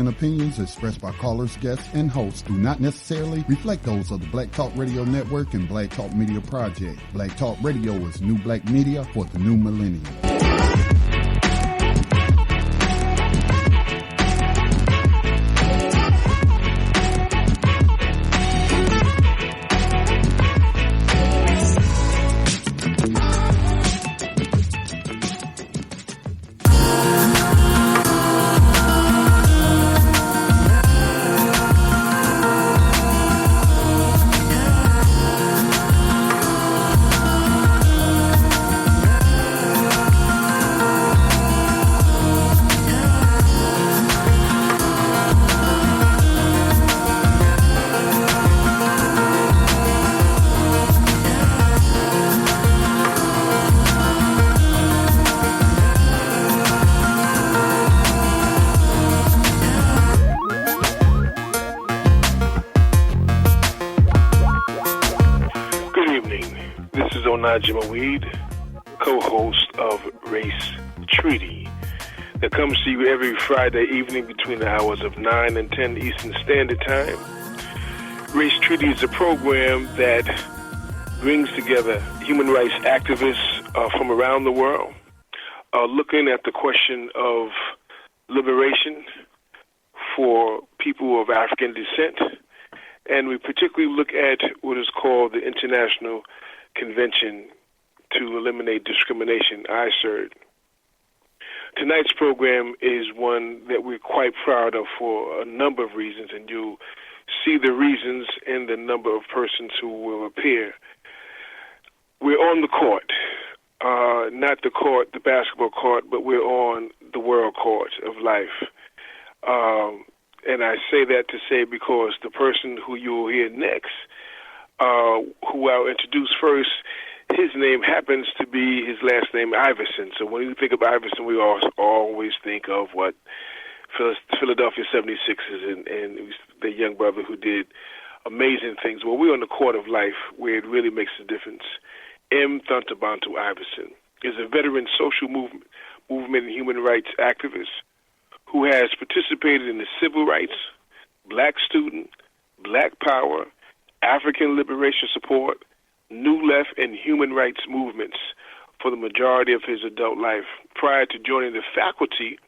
and opinions expressed by callers, guests, and hosts do not necessarily reflect those of the Black Talk Radio Network and Black Talk Media Project. Black Talk Radio is new black media for the new millennium. Weed, co-host of Race Treaty, that comes to you every Friday evening between the hours of 9 and 10 Eastern Standard Time. Race Treaty is a program that brings together human rights activists from around the world, looking at the question of liberation for people of African descent, and we particularly look at what is called the International Convention to Eliminate Discrimination, ICERD. Tonight's program is one that we're quite proud of for a number of reasons, and you'll see the reasons in the number of persons who will appear. We're on the court, not the court, the basketball court, but we're on the world court of life. And I say that to say because the person who you'll hear next, who I'll introduce first, his name happens to be his last name, Iverson. So when you think of Iverson, we always think of what Philadelphia 76ers and the young brother who did amazing things. Well, we're on the court of life where it really makes a difference. M. Thunterbantu Iverson is a veteran social movement and human rights activist who has participated in the civil rights, black student, black power, African liberation support, New Left, and human rights movements for the majority of his adult life prior to joining the faculty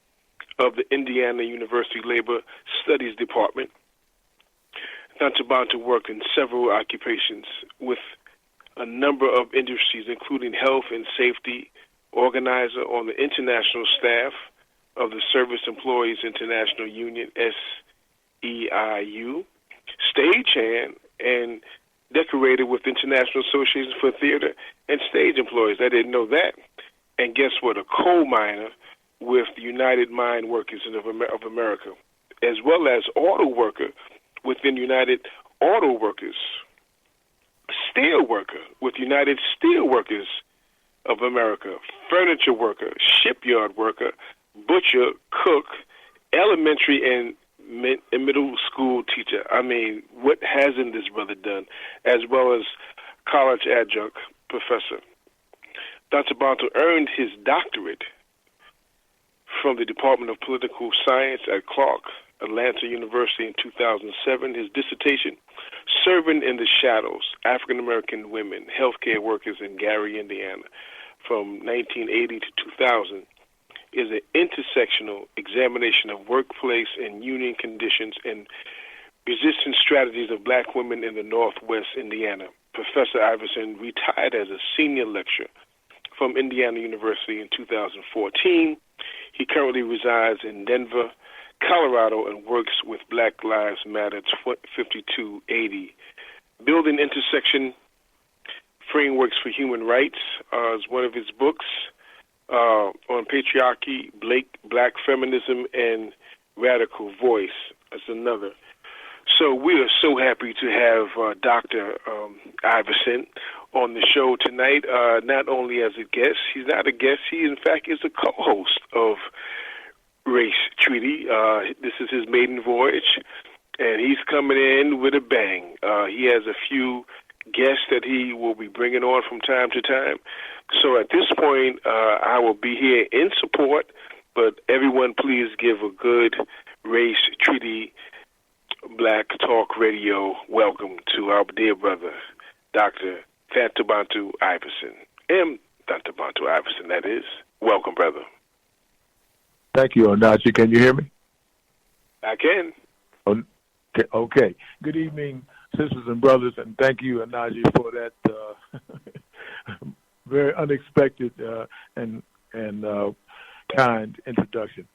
of the Indiana University Labor Studies Department. Thunterbantu worked in several occupations with a number of industries, including health and safety, organizer on the international staff of the Service Employees International Union, SEIU, stagehand, and decorated with International Association for Theater and Stage Employees. I didn't know that. And guess what? A coal miner with the United Mine Workers of America, as well as auto worker within United Auto Workers, steel worker with United Steel Workers of America, furniture worker, shipyard worker, butcher, cook, elementary and middle school teacher. I mean, what hasn't this brother done? As well as college adjunct professor. Thunterbantu earned his doctorate from the Department of Political Science at Clark Atlanta University in 2007. His dissertation, Serving in the Shadows, African American Women, Healthcare Workers in Gary, Indiana, from 1980 to 2000, is an intersectional examination of workplace and union conditions and resistance strategies of black women in the Northwest Indiana. Professor Iverson retired as a senior lecturer from Indiana University in 2014. He currently resides in Denver, Colorado, and works with Black Lives Matter 5280. Building Intersection Frameworks for Human Rights is one of his books. On patriarchy, black feminism, and radical voice is another. So we are so happy to have Dr. Iverson on the show tonight, not only as a guest. He's not a guest. He, in fact, is a co-host of Race Treaty. This is his maiden voyage, and he's coming in with a bang. He has a few guests that he will be bringing on from time to time. So at this point, I will be here in support, but everyone please give a good Race Treaty Black Talk Radio. Welcome to our dear brother, Dr. Fantabantu Iverson. Dr. Bantu Iverson, that is. Welcome, brother. Thank you, Onachi. Can you hear me? I can. Okay. Good evening, sisters and brothers, and thank you, Onachi, for that very unexpected and kind introduction.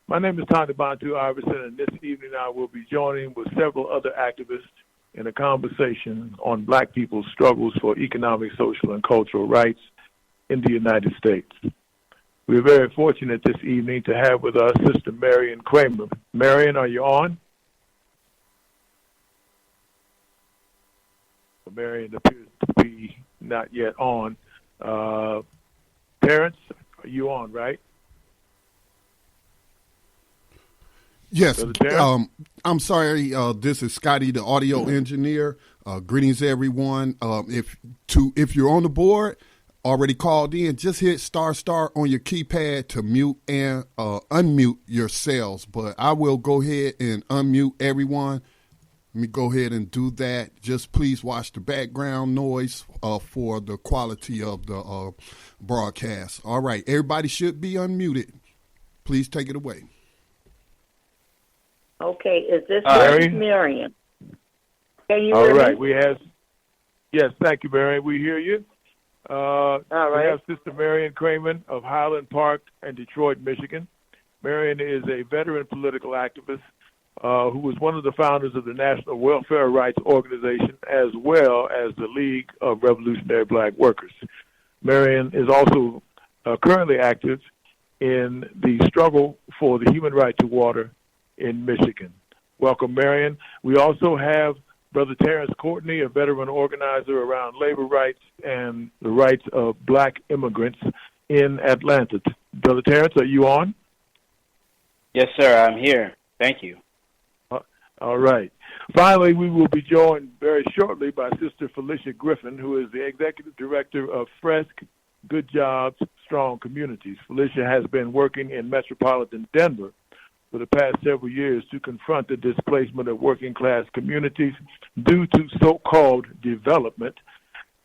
My name is Tony Bantu Iverson, and this evening I will be joining with several other activists in a conversation on Black people's struggles for economic, social, and cultural rights in the United States. We are very fortunate this evening to have with us Sister Marion Kramer. Marion, are you on? Marion appears to be not yet on. Terrence, are you on, right? Yes. I'm sorry. This is Scotty, the audio engineer. Greetings, everyone. If you're on the board, already called in, just hit star on your keypad to mute and unmute yourselves. But I will go ahead and unmute everyone. Let me go ahead and do that. Just please watch the background noise for the quality of the broadcast. All right. Everybody should be unmuted. Please take it away. Okay. Is this Marion? Can you hear me? All right. Yes, thank you, Marion. We hear you. All right. We have Sister Marion Kramer of Highland Park and Detroit, Michigan. Marion is a veteran political activist who was one of the founders of the National Welfare Rights Organization as well as the League of Revolutionary Black Workers. Marion is also currently active in the struggle for the human right to water in Michigan. Welcome, Marion. We also have Brother Terrence Courtney, a veteran organizer around labor rights and the rights of Black immigrants in Atlanta. Brother Terrence, are you on? Yes, sir, I'm here. Thank you. All right. Finally, we will be joined very shortly by Sister Felicia Griffin, who is the Executive Director of FRESC, Good Jobs, Strong Communities. Felicia has been working in metropolitan Denver for the past several years to confront the displacement of working-class communities due to so-called development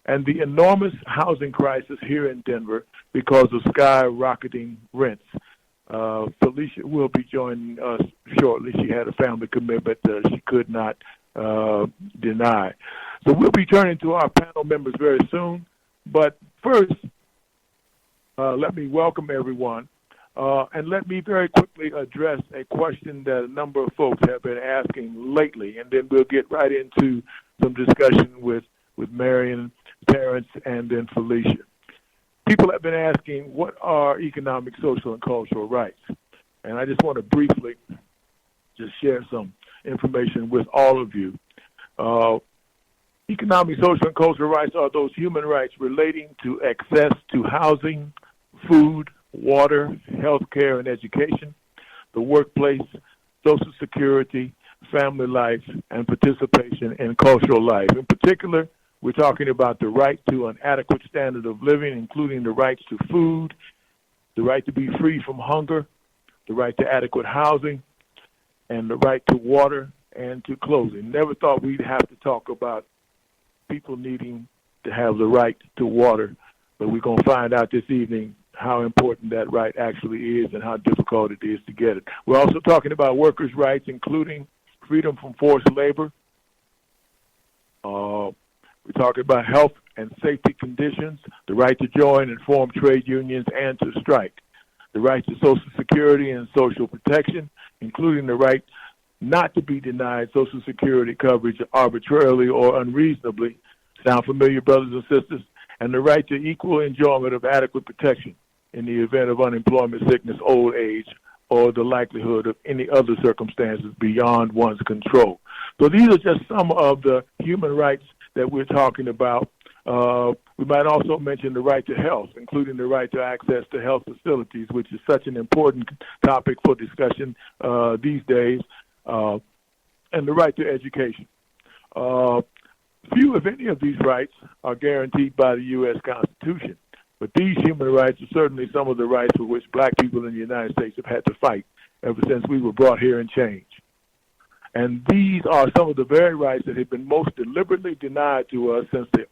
and the enormous housing crisis here in Denver because of skyrocketing rents. Felicia will be joining us shortly. She had a family commitment she could not deny. So we'll be turning to our panel members very soon. But first, let me welcome everyone. And let me very quickly address a question that a number of folks have been asking lately, and then we'll get right into some discussion with Marion, Terrence, and then Felicia. People have been asking, what are economic, social, and cultural rights? And I just want to briefly just share some information with all of you. Economic, social, and cultural rights are those human rights relating to access to housing, food, water, health care, and education, the workplace, Social Security, family life, and participation in cultural life. In particular, we're talking about the right to an adequate standard of living, including the rights to food, the right to be free from hunger, the right to adequate housing, and the right to water and to clothing. Never thought we'd have to talk about people needing to have the right to water, but we're going to find out this evening how important that right actually is and how difficult it is to get it. We're also talking about workers' rights, including freedom from forced labor. We're talking about health and safety conditions, the right to join and form trade unions and to strike, the right to Social Security and social protection, including the right not to be denied Social Security coverage arbitrarily or unreasonably. Sound familiar, brothers and sisters? And the right to equal enjoyment of adequate protection in the event of unemployment, sickness, old age, or the likelihood of any other circumstances beyond one's control. So these are just some of the human rights that we're talking about. We might also mention the right to health, including the right to access to health facilities, which is such an important topic for discussion these days, and the right to education. Few, if any, of these rights are guaranteed by the U.S. Constitution, but these human rights are certainly some of the rights for which Black people in the United States have had to fight ever since we were brought here and changed. And these are some of the very rights that have been most deliberately denied to us since the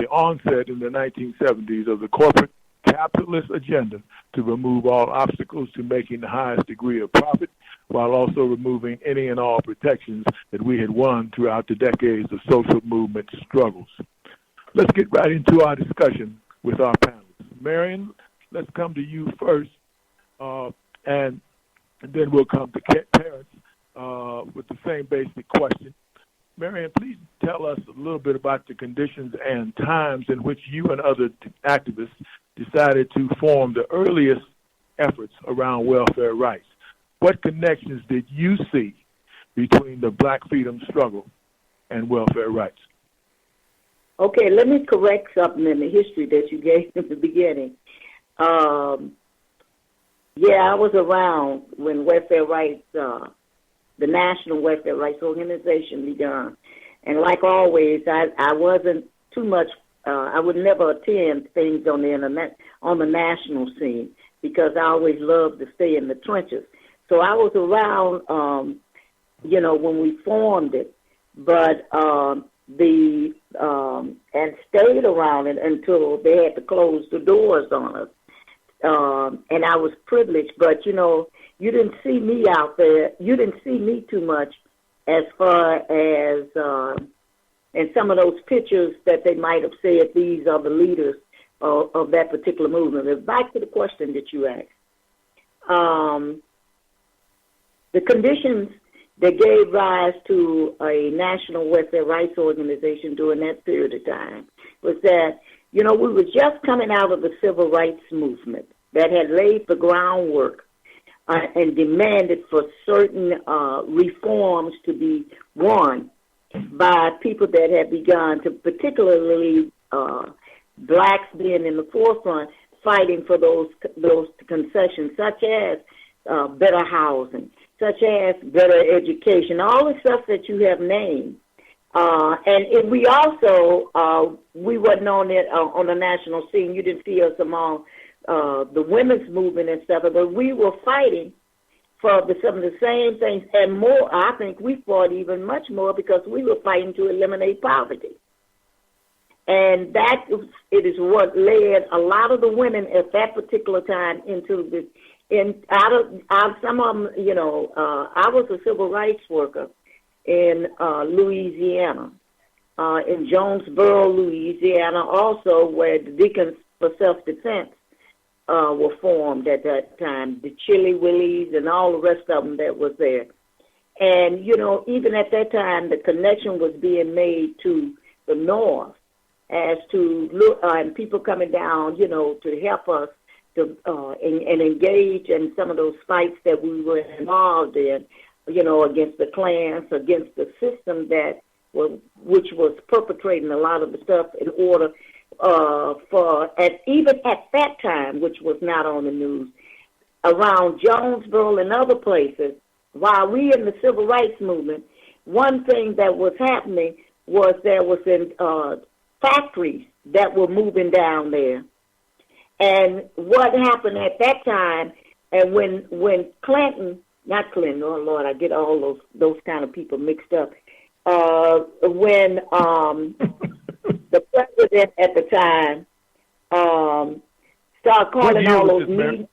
onset in the 1970s of the corporate capitalist agenda to remove all obstacles to making the highest degree of profit, while also removing any and all protections that we had won throughout the decades of social movement struggles. Let's get right into our discussion with our panelists. Marion, let's come to you first, and then we'll come to parents with the same basic question. Marion, please tell us a little bit about the conditions and times in which you and other activists decided to form the earliest efforts around welfare rights. What connections did you see between the Black freedom struggle and welfare rights? Okay, let me correct something in the history that you gave in the beginning. I was around when welfare rights, the National Welfare Rights Organization began. And like always, I wasn't too much, I would never attend things on the internet, on the national scene, because I always loved to stay in the trenches. So I was around, when we formed it, but and stayed around it until they had to close the doors on us. And I was privileged, but, you didn't see me out there. You didn't see me too much as far as in some of those pictures that they might have said these are the leaders of that particular movement. But back to the question that you asked. The conditions that gave rise to a National Welfare Rights Organization during that period of time was that, we were just coming out of the Civil Rights Movement that had laid the groundwork and demanded for certain reforms to be won by people that had begun to, particularly blacks being in the forefront, fighting for those concessions, such as better housing, such as better education, all the stuff that you have named. And we also, we wasn't on it on the national scene. You didn't see us among the women's movement and stuff, but we were fighting for some of the same things and more. I think we fought even much more because we were fighting to eliminate poverty. And it is what led a lot of the women at that particular time into this. Some of them, I was a civil rights worker in Louisiana, in Jonesboro, Louisiana, also where the Deacons for Self-Defense were formed at that time, the Chili Willies and all the rest of them that was there. And, even at that time, the connection was being made to the North as to look, and people coming down, to help us to and engage in some of those fights that we were involved in, against the clans, against the system which was perpetrating a lot of the stuff in order even at that time, which was not on the news, around Jonesboro and other places, while we in the civil rights movement, one thing that was happening was there was factories that were moving down there. And what happened at that time, and when Clinton, not Clinton, oh Lord, I get all those kind of people mixed up. When the president at the time started calling all those meetings.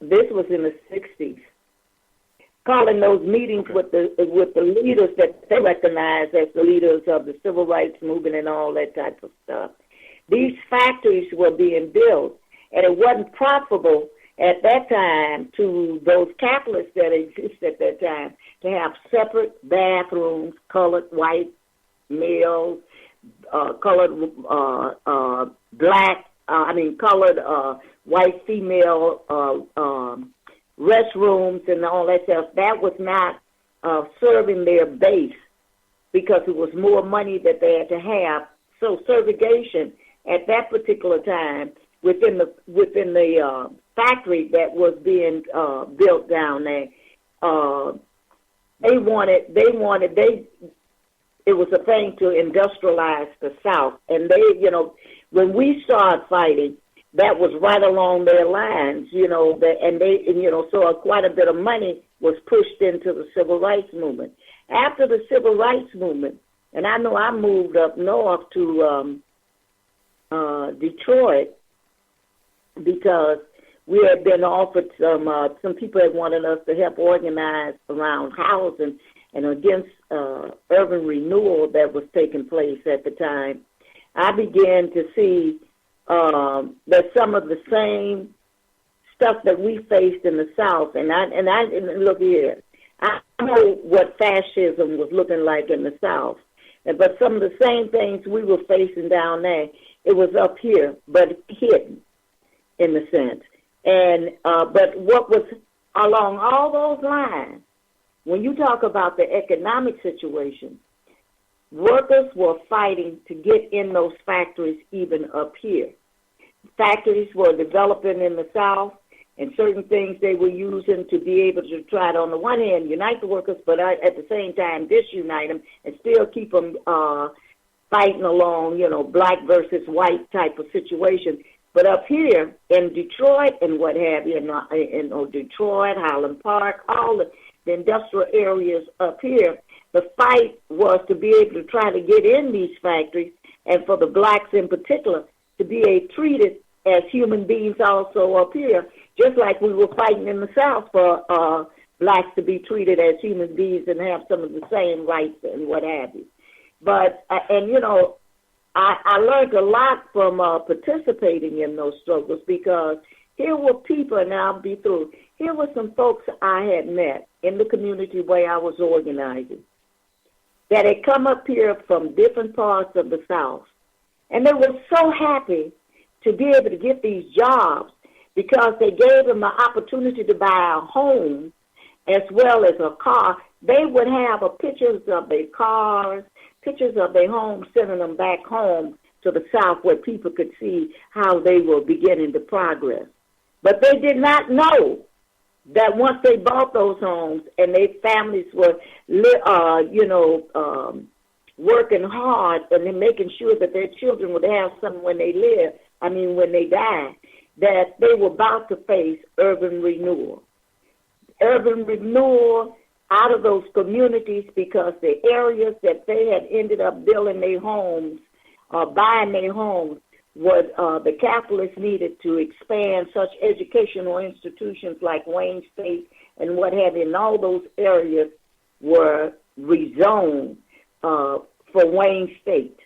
This was in the 60s. Calling those meetings with the leaders that they recognized as the leaders of the civil rights movement and all that type of stuff. These factories were being built, and it wasn't profitable at that time to those capitalists that existed at that time to have separate bathrooms, colored white males, colored colored white female restrooms and all that stuff. That was not serving their base because it was more money that they had to have. So segregation at that particular time within the factory that was being built down there, it was a thing to industrialize the South. And when we started fighting, that was right along their lines, so quite a bit of money was pushed into the civil rights movement. After the civil rights movement, and I know I moved up north to Detroit because we had been offered some people had wanted us to help organize around housing and against urban renewal that was taking place at the time. I began to see that some of the same stuff that we faced in the South, and look here, I know what fascism was looking like in the South, but some of the same things we were facing down there, it was up here, but hidden in the sense. And but what was along all those lines, when you talk about the economic situation, workers were fighting to get in those factories even up here. Factories were developing in the South, and certain things they were using to be able to try to, on the one hand, unite the workers, but at the same time disunite them and still keep them fighting along, black versus white type of situation. But up here in Detroit and what have you, in Detroit, Highland Park, all the industrial areas up here, the fight was to be able to try to get in these factories, and for the blacks in particular, to be treated as human beings also up here, just like we were fighting in the South for blacks to be treated as human beings and have some of the same rights and what have you. But, I learned a lot from participating in those struggles, because here were people, and I'll be through, here were some folks I had met in the community where I was organizing that had come up here from different parts of the South. And they were so happy to be able to get these jobs because they gave them the opportunity to buy a home as well as a car. They would have pictures of their cars, pictures of their homes, sending them back home to the South where people could see how they were beginning to progress. But they did not know that once they bought those homes and their families were, working hard and then making sure that their children would have something when they died, that they were about to face urban renewal. Urban renewal out of those communities, because the areas that they had ended up building their homes or buying their homes, what the capitalists needed to expand such educational institutions like Wayne State and what have you, and all those areas were rezoned for Wayne State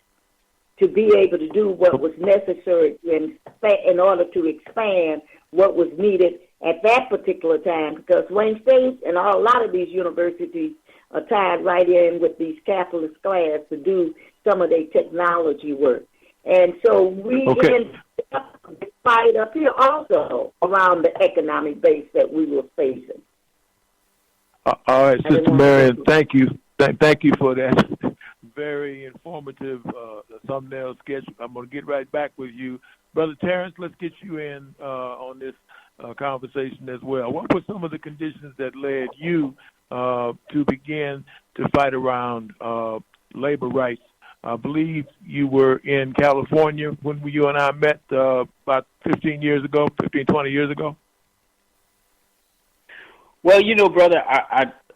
to be able to do what was necessary in order to expand what was needed at that particular time, because Wayne State and a lot of these universities are tied right in with these capitalist class to do some of their technology work. And so we ended up fight up here also around the economic base that we were facing. All right, Sister Marion, thank you. Thank you for that very informative thumbnail sketch. I'm going to get right back with you. Brother Terrence, let's get you in on this conversation as well. What were some of the conditions that led you to begin to fight around labor rights? I believe you were in California when you and I met about 20 years ago. Well, brother,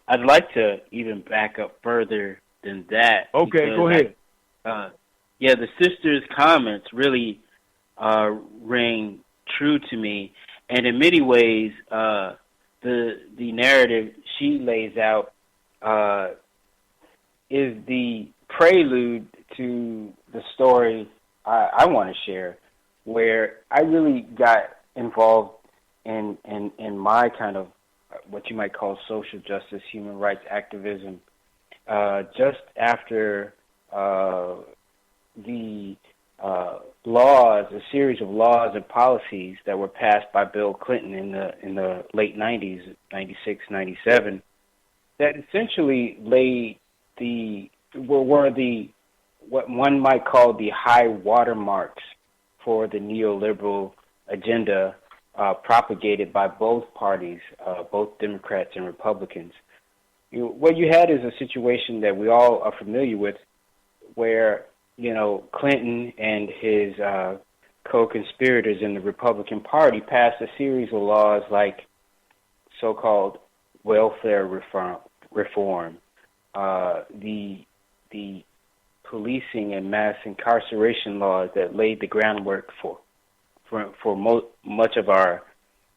I'd like to even back up further than that. Okay, go ahead. The sister's comments really ring true to me, and in many ways, the narrative she lays out is the prelude to the story I want to share, where I really got involved in my kind of what you might call social justice, human rights activism, just after the laws, a series of laws and policies that were passed by Bill Clinton in the late 90s, 96, 97, that essentially laid what one might call the high watermarks for the neoliberal agenda propagated by both parties, both Democrats and Republicans. What you had is a situation that we all are familiar with, where Clinton and his co-conspirators in the Republican Party passed a series of laws like so-called welfare reform, the policing and mass incarceration laws that laid the groundwork for much of our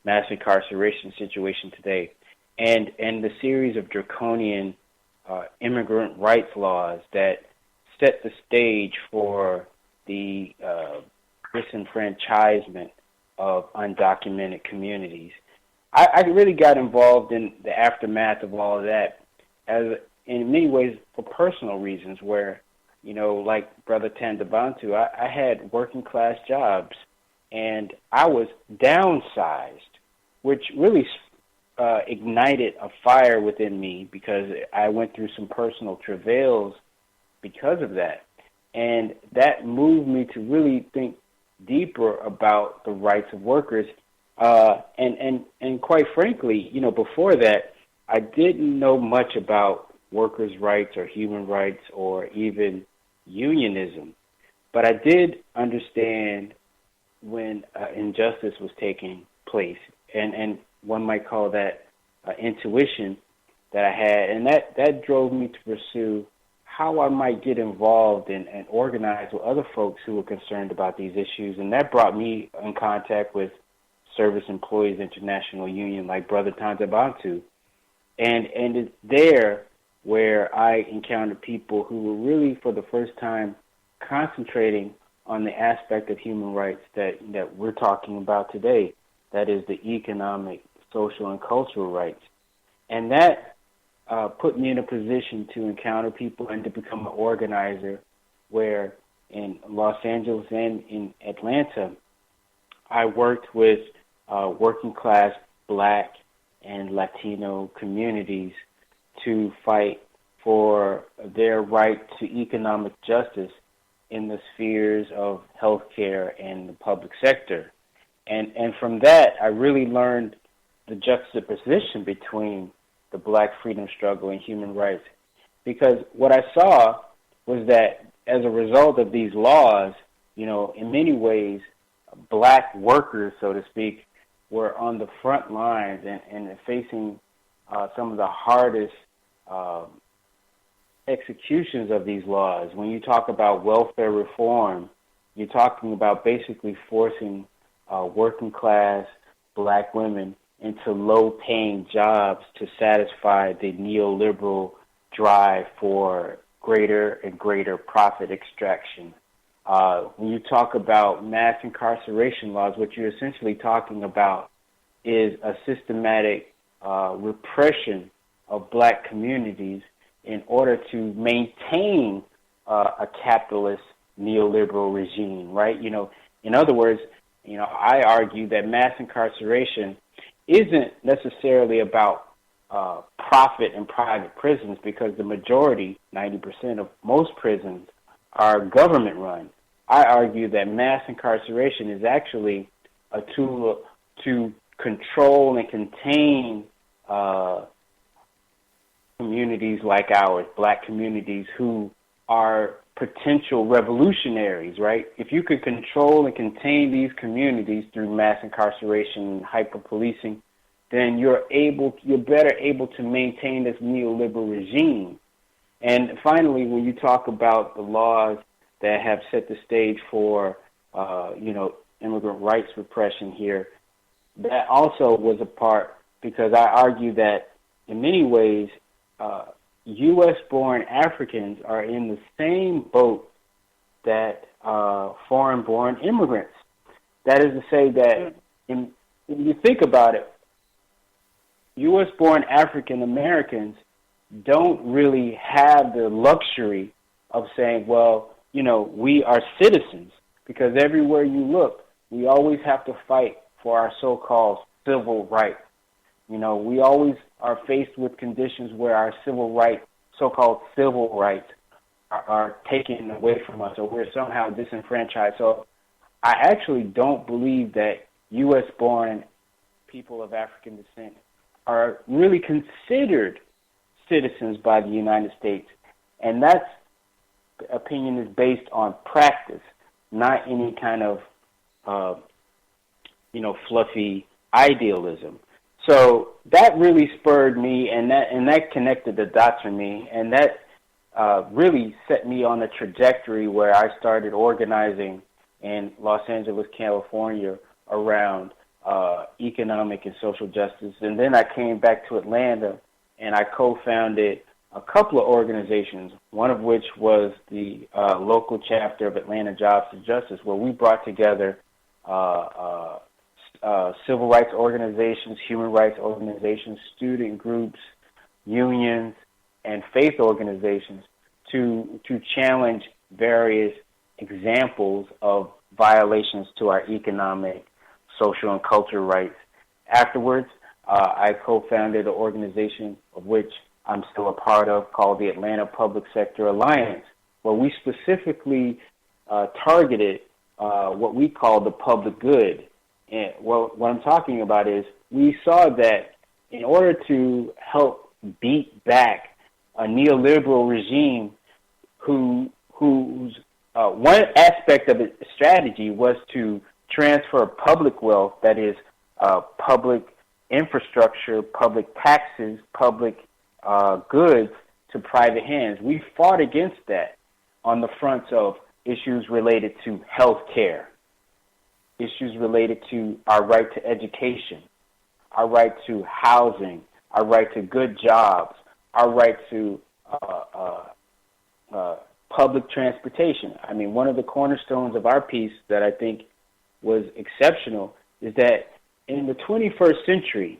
mass incarceration situation today, and the series of draconian immigrant rights laws that set the stage for the disenfranchisement of undocumented communities. I really got involved in the aftermath of all of that, as in many ways for personal reasons, where, like Brother Tandabantu, I had working class jobs, and I was downsized, which really ignited a fire within me because I went through some personal travails because of that. And that moved me to really think deeper about the rights of workers. And quite frankly, before that, I didn't know much about workers' rights or human rights or even unionism. But I did understand when injustice was taking place, and one might call that intuition that I had, and that drove me to pursue how I might get involved and organize with other folks who were concerned about these issues, and that brought me in contact with Service Employees International Union, like Brother Tandabantu, and it's there where I encountered people who were really, for the first time, concentrating on the aspect of human rights that we're talking about today, that is the economic, social, and cultural rights. And that put me in a position to encounter people and to become an organizer, where in Los Angeles and in Atlanta, I worked with working class Black and Latino communities to fight for their right to economic justice in the spheres of healthcare and the public sector. And from that, I really learned the juxtaposition between the Black freedom struggle and human rights. Because what I saw was that as a result of these laws, in many ways, Black workers, so to speak, were on the front lines and facing some of the hardest executions of these laws. When you talk about welfare reform, you're talking about basically forcing working class Black women into low-paying jobs to satisfy the neoliberal drive for greater and greater profit extraction. When you talk about mass incarceration laws, what you're essentially talking about is a systematic repression of Black communities in order to maintain a capitalist neoliberal regime, right? In other words, I argue that mass incarceration isn't necessarily about profit in private prisons, because the majority, 90% of most prisons, are government run. I argue that mass incarceration is actually a tool to control and contain communities like ours, Black communities who are potential revolutionaries, right? If you could control and contain these communities through mass incarceration and hyper-policing, then you're better able to maintain this neoliberal regime. And finally, when you talk about the laws that have set the stage for, immigrant rights repression here, that also was a part, because I argue that in many ways, U.S.-born Africans are in the same boat that foreign-born immigrants. That is to say that, when you think about it, U.S.-born African Americans don't really have the luxury of saying, well, we are citizens, because everywhere you look, we always have to fight for our so-called civil rights. We always are faced with conditions where our so-called civil rights are taken away from us, or we're somehow disenfranchised. So I actually don't believe that U.S.-born people of African descent are really considered citizens by the United States. And that opinion is based on practice, not any kind of fluffy idealism. So that really spurred me, and that connected the dots for me, and that really set me on a trajectory where I started organizing in Los Angeles, California, around economic and social justice. And then I came back to Atlanta, and I co-founded a couple of organizations, one of which was the local chapter of Atlanta Jobs for Justice, where we brought together civil rights organizations, human rights organizations, student groups, unions, and faith organizations to challenge various examples of violations to our economic, social, and cultural rights. Afterwards, I co-founded an organization of which I'm still a part of called the Atlanta Public Sector Alliance, where we specifically targeted what we call the public good. And what I'm talking about is we saw that in order to help beat back a neoliberal regime whose one aspect of its strategy was to transfer public wealth, that is public infrastructure, public taxes, public goods to private hands. We fought against that on the fronts of issues related to health care, issues related to our right to education, our right to housing, our right to good jobs, our right to public transportation. I mean, one of the cornerstones of our piece that I think was exceptional is that in the 21st century,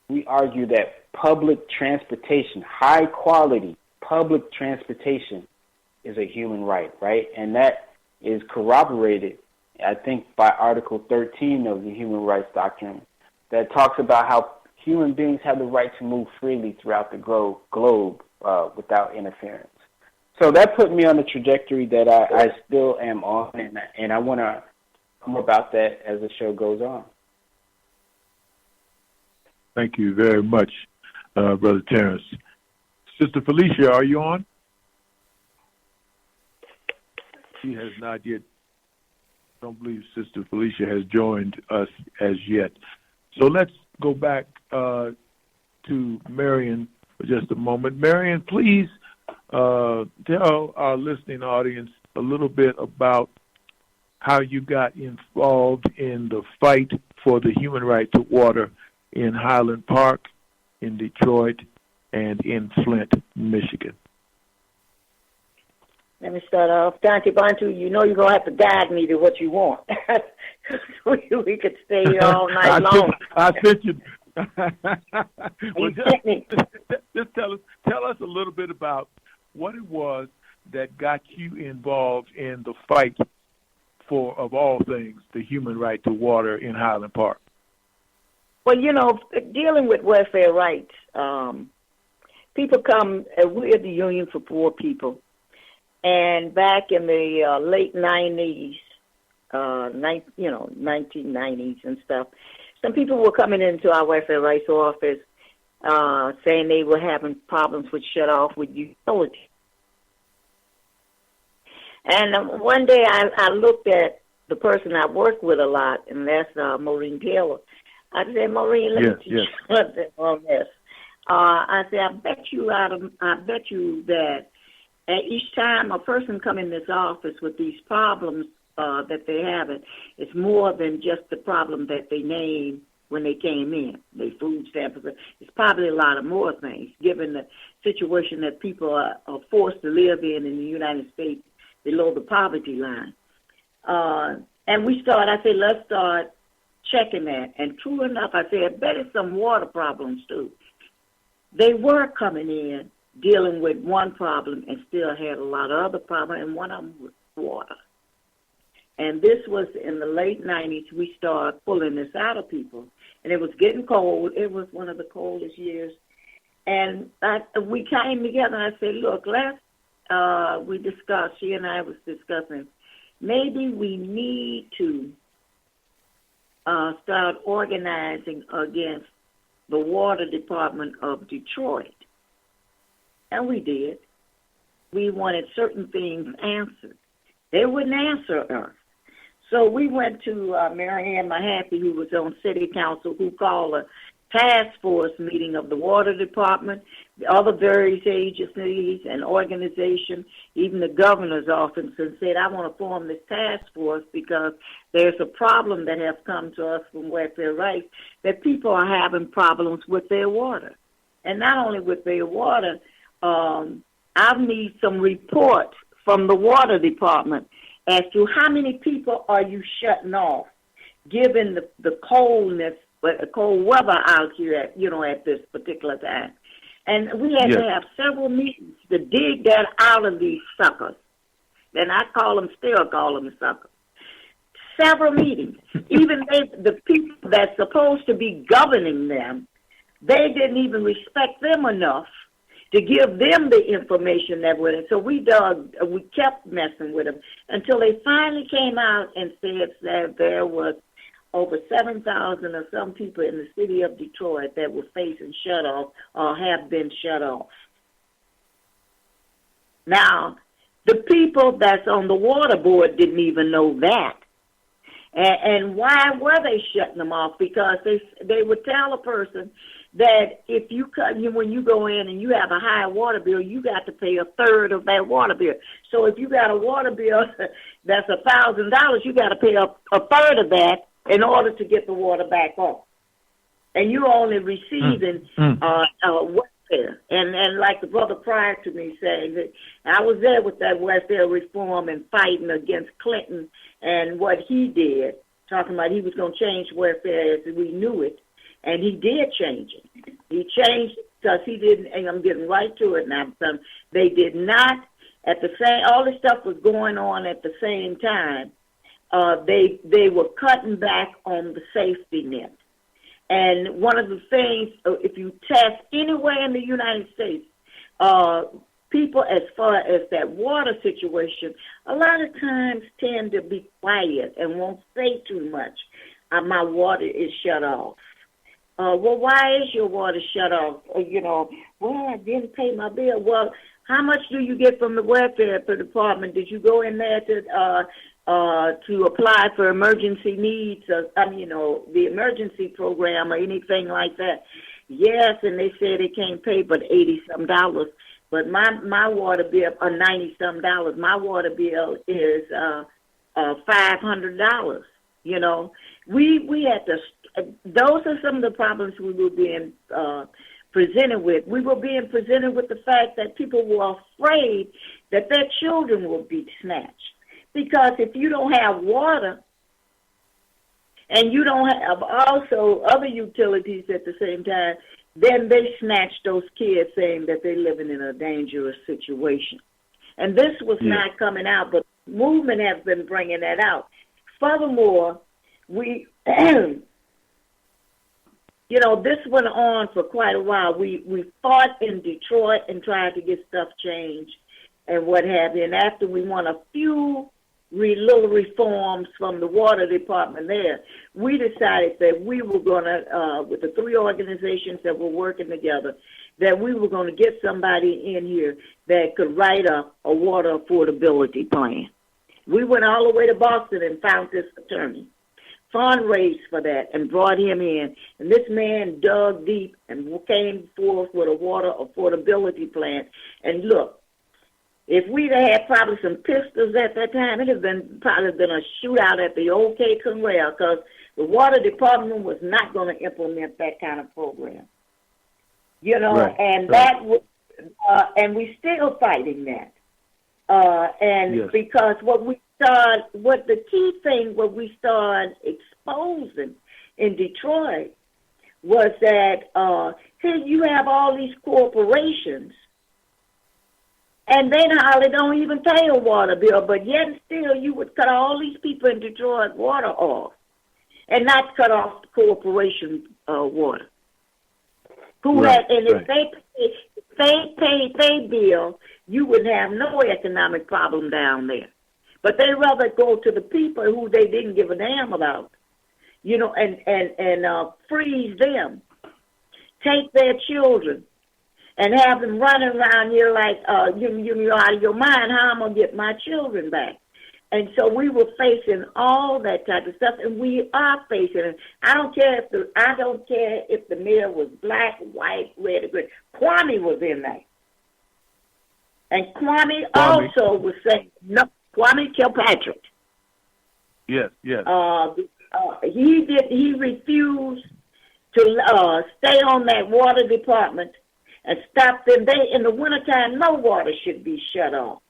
we argue that public transportation, high quality public transportation, is a human right, right? And that is corroborated, I think, by Article 13 of the Human Rights Doctrine that talks about how human beings have the right to move freely throughout the globe without interference. So that put me on the trajectory that I still am on, and I want to more about that as the show goes on. Thank you very much, Brother Terrence. Sister Felicia, are you on? She has not yet. I don't believe Sister Felicia has joined us as yet. So let's go back to Marion for just a moment. Marion, please tell our listening audience a little bit about how you got involved in the fight for the human right to water in Highland Park, in Detroit, and in Flint, Michigan. Let me start off. Dante Bantu, you know you're going to have to guide me to what you want. we could stay all night long. I sent you. Well, just tell us a little bit about what it was that got you involved in the fight for, of all things, the human right to water in Highland Park. Well, you know, dealing with welfare rights, people come, we're the Union for Poor People, and back in the late 90s, 1990s and stuff, some people were coming into our welfare rights office saying they were having problems with shut-off with utilities. And one day I looked at the person I work with a lot, and that's Maureen Taylor. I said, Maureen, let me teach you something on this. I said, I bet you that at each time a person come in this office with these problems that they have, it's more than just the problem that they named when they came in. They food stamps. It's probably a lot of more things, given the situation that people are forced to live in the United States below the poverty line. And I said, let's start checking that. And true enough, I said, I bet it's some water problems too. They were coming in dealing with one problem and still had a lot of other problems, and one of them was water. And this was in the late 90s, we started pulling this out of people. And it was getting cold. It was one of the coldest years. And we came together and I said, look, we discussed, she and I was discussing, maybe we need to start organizing against the water department of Detroit. And we did. We wanted certain things answered. They wouldn't answer us. So we went to Mary Ann Mahaffey, who was on city council, who called a task force meeting of the water department, the other various agencies and organizations, even the governor's office, and said, I want to form this task force because there's a problem that has come to us from welfare rights, that people are having problems with their water. And not only with their water, I need some report from the water department as to how many people are you shutting off, given the coldness, the cold weather out here at this particular time. And we had to have several meetings to dig that out of these suckers. And I still call them suckers. Several meetings. Even the people that's supposed to be governing them, they didn't even respect them enough to give them the information that went in. So we kept messing with them until they finally came out and said that there was over 7,000 or some people in the city of Detroit that were facing shut-off or have been shut off. Now, the people that's on the water board didn't even know that. And why were they shutting them off? Because they would tell a person that if when you go in and you have a high water bill, you got to pay a third of that water bill. So if you got a water bill that's $1,000, you got to pay a third of that in order to get the water back on. And you're only receiving welfare. And like the brother prior to me saying that I was there with that welfare reform and fighting against Clinton and what he did, talking about he was going to change welfare as we knew it. And he did change it. He changed it because he didn't, and I'm getting right to it now. They did not, all this stuff was going on at the same time. They were cutting back on the safety net. And one of the things, if you test anywhere in the United States, people, as far as that water situation, a lot of times tend to be quiet and won't say too much. My water is shut off. Well, why is your water shut off? Well, I didn't pay my bill. Well, how much do you get from the welfare department? Did you go in there to apply for emergency needs, the emergency program or anything like that? Yes, and they said they can't pay but $80-some. But my water bill, $90-some. My water bill is $500. We had to. Those are some of the problems we were being presented with. We were being presented with the fact that people were afraid that their children would be snatched. Because if you don't have water and you don't have also other utilities at the same time, then they snatch those kids saying that they're living in a dangerous situation. And this was not coming out, but the movement has been bringing that out. Furthermore, we... this went on for quite a while. We fought in Detroit and tried to get stuff changed and what have you. And after we won a few little reforms from the water department there, we decided that we were going to, with the three organizations that were working together, that we were going to get somebody in here that could write up a water affordability plan. We went all the way to Boston and found this attorney, fundraised for that, and brought him in. And this man dug deep and came forth with a water affordability plan. And look, if we'd had probably some pistols at that time, it would have probably been a shootout at the OK Corral, because the water department was not going to implement that kind of program. And we're still fighting that. Because what the key thing, what we started exposing in Detroit was that here you have all these corporations, and they hardly don't even pay a water bill, but yet still you would cut all these people in Detroit water off and not cut off the corporation water. If they paid their bill, you would have no economic problem down there. But they rather go to the people who they didn't give a damn about, and freeze them, take their children, and have them running around here like, you're out of your mind, how I'm going to get my children back? And so we were facing all that type of stuff, and we are facing it. I don't care if the mayor was black, white, red, or green. Kwame was in there. And Kwame also was saying, no, Kwame Kilpatrick. Yes. He refused to stay on that water department and stop them. In the wintertime, no water should be shut off.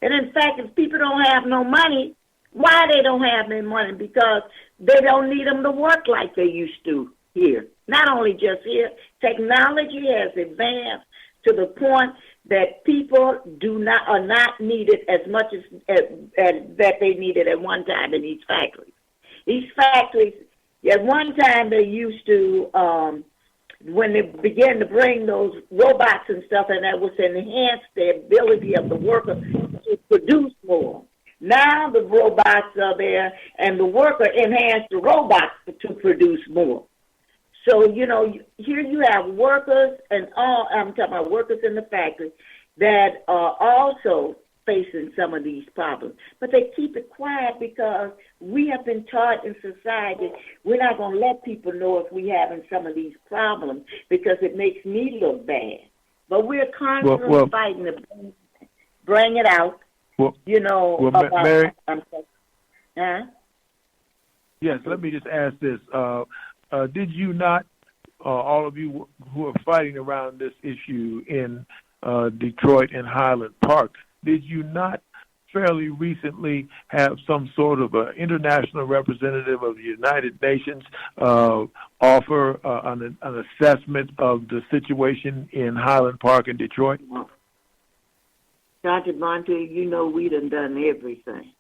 And in fact, if people don't have no money, why they don't have any money? Because they don't need them to work like they used to here. Not only just here, technology has advanced to the point that people are not needed as much as that they needed at one time in these factories. These factories, at one time they used to, when they began to bring those robots and stuff, and that was to enhance the ability of the worker to produce more. Now the robots are there, and the worker enhanced the robots to produce more. So, here you have workers I'm talking about workers in the factory that are also facing some of these problems. But they keep it quiet because we have been taught in society we're not going to let people know if we're having some of these problems because it makes me look bad. But we're constantly fighting to bring it out, Mary? Yes, let me just ask this. Did you not, all of you who are fighting around this issue in Detroit and Highland Park, did you not fairly recently have some sort of an international representative of the United Nations offer an assessment of the situation in Highland Park and Detroit? Dr. Monte, we done everything.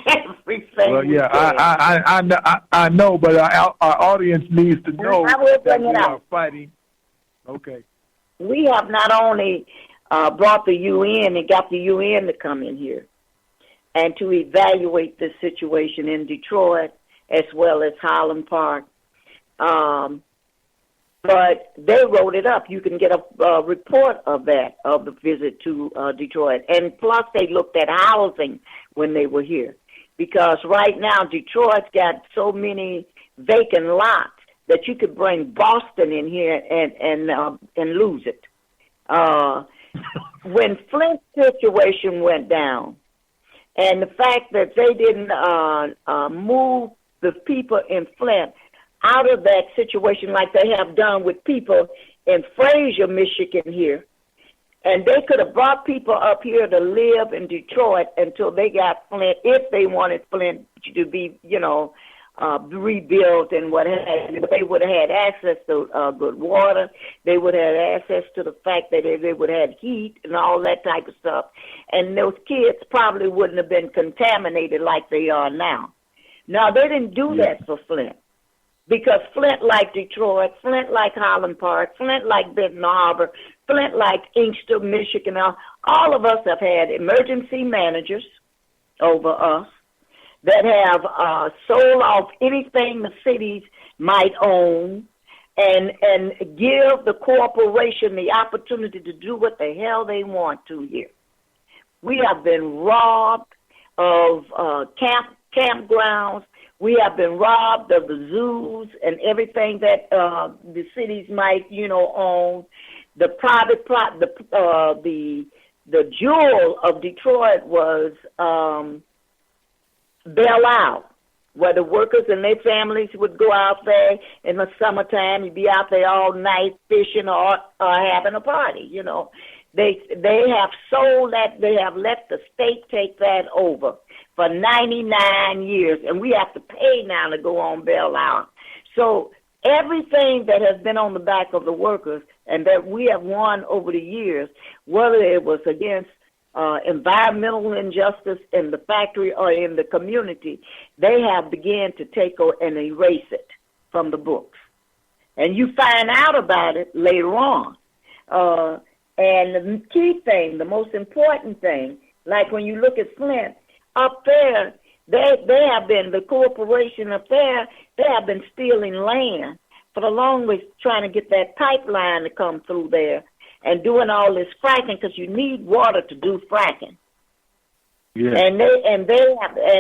Everything. Well, yeah, I know, but our audience needs to know that we are fighting. Okay. We have not only brought the UN and got the UN to come in here and to evaluate the situation in Detroit as well as Highland Park. But they wrote it up. You can get a report of the visit to Detroit. And plus they looked at housing when they were here. Because right now Detroit's got so many vacant lots that you could bring Boston in here and lose it. When Flint's situation went down, and the fact that they didn't move the people in Flint out of that situation like they have done with people in Fraser, Michigan here, and they could have brought people up here to live in Detroit until they got Flint, if they wanted Flint to be, rebuilt and what have you. They would have had access to good water. They would have had access to the fact that they would have had heat and all that type of stuff. And those kids probably wouldn't have been contaminated like they are now. Now, they didn't do that for Flint. Because Flint like Detroit, Flint like Highland Park, Flint like Benton Harbor, Flint like Inkster, Michigan, all of us have had emergency managers over us that have sold off anything the cities might own and give the corporation the opportunity to do what the hell they want to here. We have been robbed of campgrounds. We have been robbed of the zoos and everything that the cities might, own. The the jewel of Detroit was Belle Isle, where the workers and their families would go out there in the summertime. You'd be out there all night fishing or having a party. They have sold that. They have let the state take that over for 99 years, and we have to pay now to go on Belle Isle. So everything that has been on the back of the workers and that we have won over the years, whether it was against environmental injustice in the factory or in the community, they have begun to take and erase it from the books. And you find out about it later on. And the key thing, the most important thing, like when you look at Flint, up there, they have been, the corporation up there, they have been stealing land for the longest, trying to get that pipeline to come through there and doing all this fracking because you need water to do fracking. Yeah. And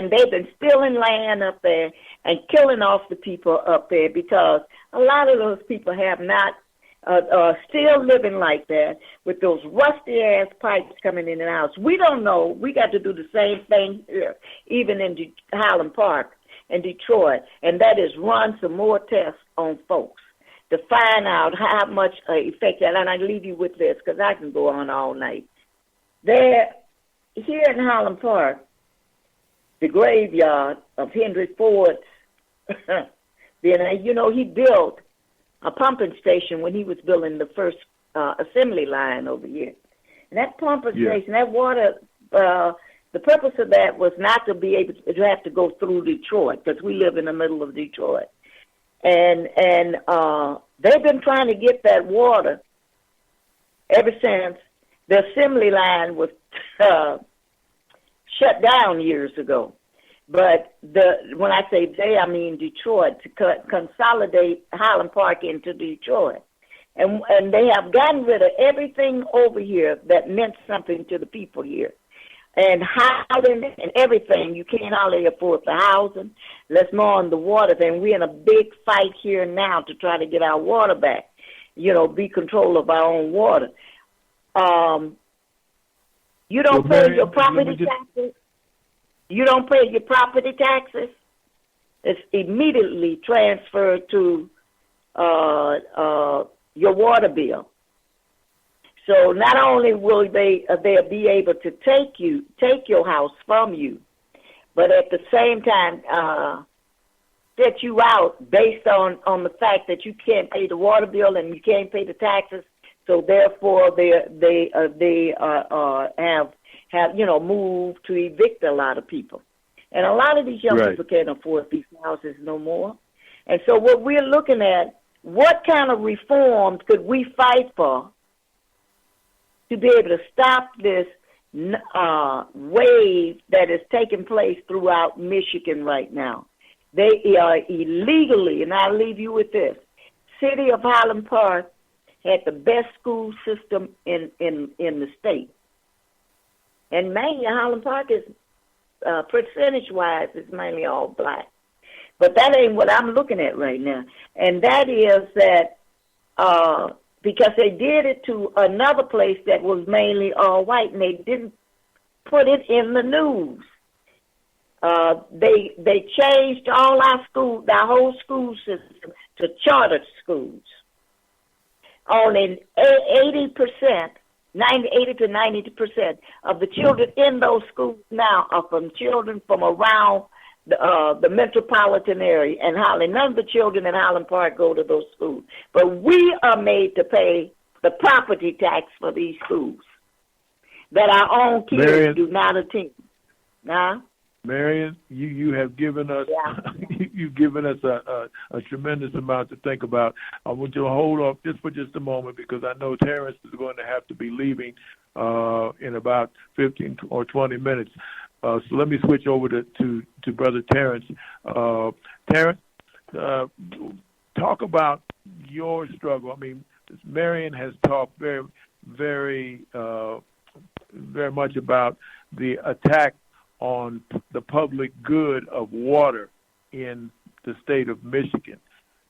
they've been stealing land up there and killing off the people up there because a lot of those people have not still living like that with those rusty ass pipes coming in and out. We don't know. We got to do the same thing here, even in Highland Park in Detroit, and that is run some more tests on folks to find out how much effect that. And I leave you with this because I can go on all night. There, here in Highland Park, the graveyard of Henry Ford, then he built a pumping station when he was building the first assembly line over here. And that pumping station, that water, the purpose of that was not to be able to have to go through Detroit because we live in the middle of Detroit. And they've been trying to get that water ever since the assembly line was shut down years ago. But when I say they, I mean Detroit, to consolidate Highland Park into Detroit. And they have gotten rid of everything over here that meant something to the people here. And housing and everything. You can't hardly afford the housing. Let's more on the water. Then we're in a big fight here now to try to get our water back, be control of our own water. You don't pay your property taxes. You don't pay your property taxes. It's immediately transferred to your water bill. So not only will they be able to take your house from you, but at the same time set you out based on the fact that you can't pay the water bill and you can't pay the taxes. So therefore, they have moved to evict a lot of people, and a lot of these young people can't afford these houses no more. And so what we're looking at, what kind of reforms could we fight for to be able to stop this wave that is taking place throughout Michigan right now? They are illegally, and I'll leave you with this, City of Highland Park had the best school system in the state. And mainly Highland Park is, percentage-wise, is mainly all black. But that ain't what I'm looking at right now. And that is that because they did it to another place that was mainly all white, and they didn't put it in the news. They changed all our whole school system to charter schools. Only 80% to 90% of the children in those schools now are from children from around the metropolitan area and Highland. None of the children in Highland Park go to those schools. But we are made to pay the property tax for these schools that our own kids do not attend. Now, Marion, you have given us you've given us a tremendous amount to think about. I want you to hold off just for just a moment because I know Terrence is going to have to be leaving in about 15 or 20 minutes. So let me switch over to Brother Terrence. Terrence, talk about your struggle. I mean, Marion has talked very, very, very much about the attack on the public good of water in the state of Michigan.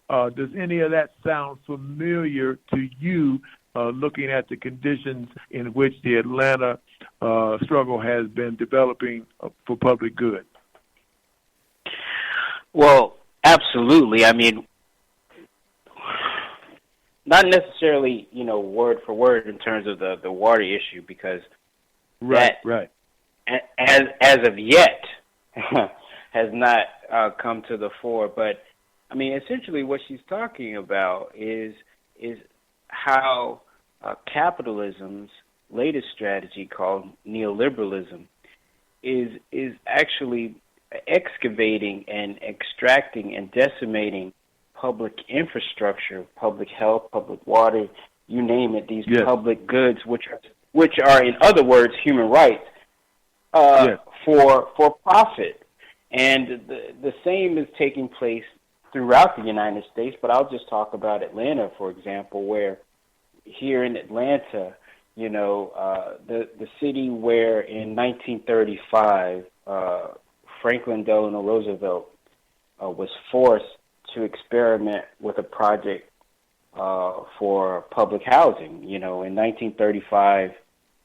Does any of that sound familiar to you, looking at the conditions in which the Atlanta struggle has been developing for public good? Well, absolutely. I mean, not necessarily, word for word in terms of the water issue, because right. As of yet, has not come to the fore. But I mean, essentially, what she's talking about is how capitalism's latest strategy, called neoliberalism, is actually excavating and extracting and decimating public infrastructure, public health, public water, you name it. These public goods, which are, in other words, human rights. For profit. And the same is taking place throughout the United States, but I'll just talk about Atlanta, for example, where here in Atlanta, the city where in 1935 Franklin Delano Roosevelt was forced to experiment with a project for public housing. In 1935,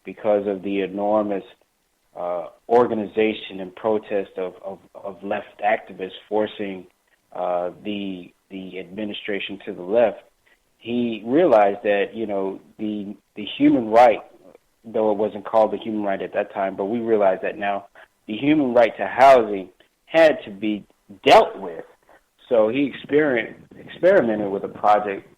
because of the enormous organization and protest of left activists forcing the administration to the left, he realized that the human right, though it wasn't called the human right at that time, but we realize that now, the human right to housing had to be dealt with. So he experimented with a project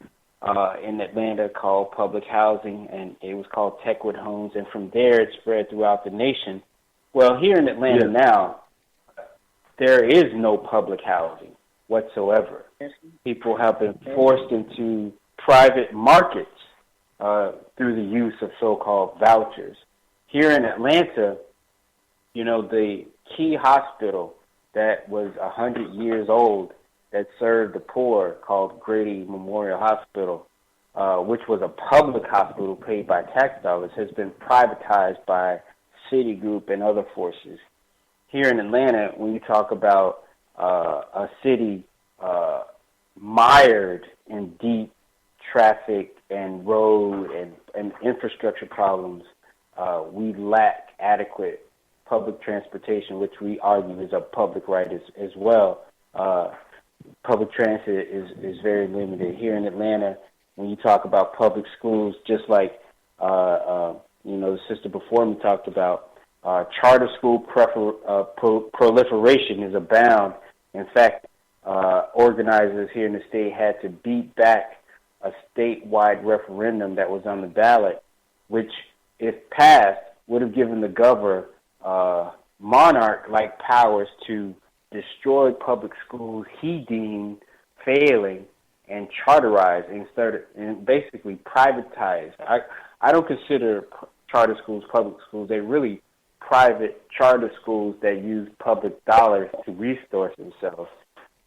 in Atlanta called public housing, and it was called Techwood Homes, and from there it spread throughout the nation. Well, here in Atlanta now, there is no public housing whatsoever. People have been forced into private markets through the use of so-called vouchers. Here in Atlanta, the key hospital that was 100 years old that served the poor, called Grady Memorial Hospital, which was a public hospital paid by tax dollars, has been privatized by Citigroup and other forces. Here in Atlanta, when you talk about a city mired in deep traffic and road and infrastructure problems, we lack adequate public transportation, which we argue is a public right as well. Public transit is very limited. Here in Atlanta, when you talk about public schools, just like the sister before me talked about, charter school proliferation is abound. In fact, organizers here in the state had to beat back a statewide referendum that was on the ballot, which, if passed, would have given the governor monarch-like powers to destroy public schools he deemed failing and charterize and basically privatize. I don't consider charter schools public schools. They're really private charter schools that use public dollars to resource themselves.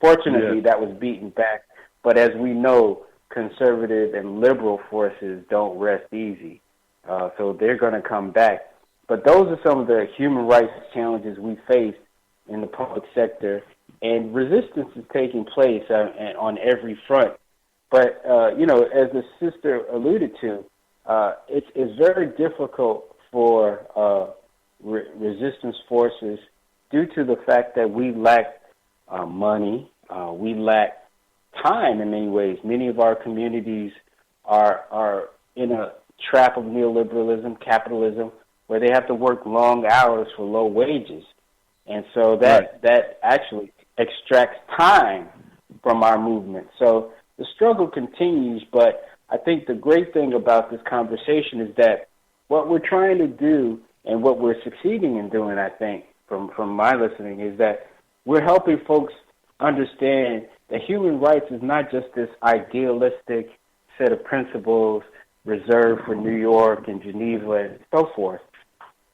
Fortunately, that was beaten back, but as we know, conservative and liberal forces don't rest easy, so they're going to come back. But those are some of the human rights challenges we face in the public sector, and resistance is taking place on every front. But, as the sister alluded to, it's very difficult for resistance forces due to the fact that we lack money, we lack time in many ways. Many of our communities are in a trap of neoliberalism, capitalism, where they have to work long hours for low wages. And so that actually extracts time from our movement. So the struggle continues, but I think the great thing about this conversation is that what we're trying to do and what we're succeeding in doing, I think, from my listening, is that we're helping folks understand that human rights is not just this idealistic set of principles reserved for New York and Geneva and so forth.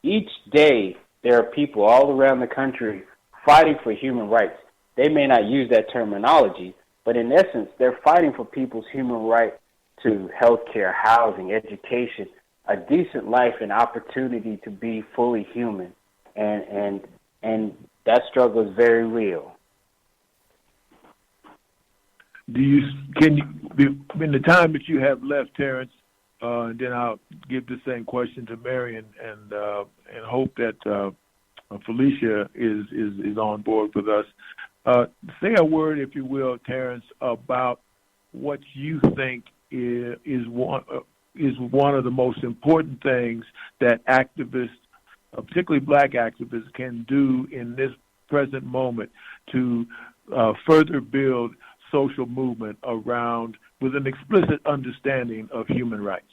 Each day, there are people all around the country fighting for human rights. They may not use that terminology, but in essence, they're fighting for people's human right to health care, housing, education, a decent life, and opportunity to be fully human. And that struggle is very real. In the time that you have left, Terrence, and then I'll give the same question to Marion and hope that Felicia is on board with us. Say a word, if you will, Terrence, about what you think is one of the most important things that activists, particularly black activists, can do in this present moment to further build social movement around with an explicit understanding of human rights.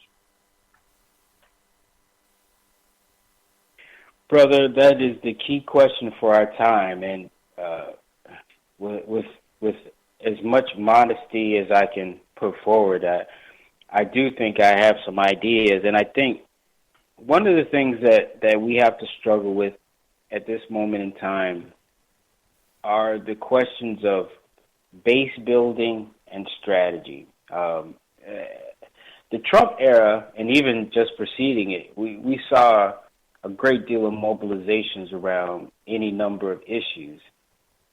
Brother, that is the key question for our time, and with as much modesty as I can put forward, I do think I have some ideas, and I think one of the things that we have to struggle with at this moment in time are the questions of base building and strategy. the Trump era, and even just preceding it, we saw a great deal of mobilizations around any number of issues.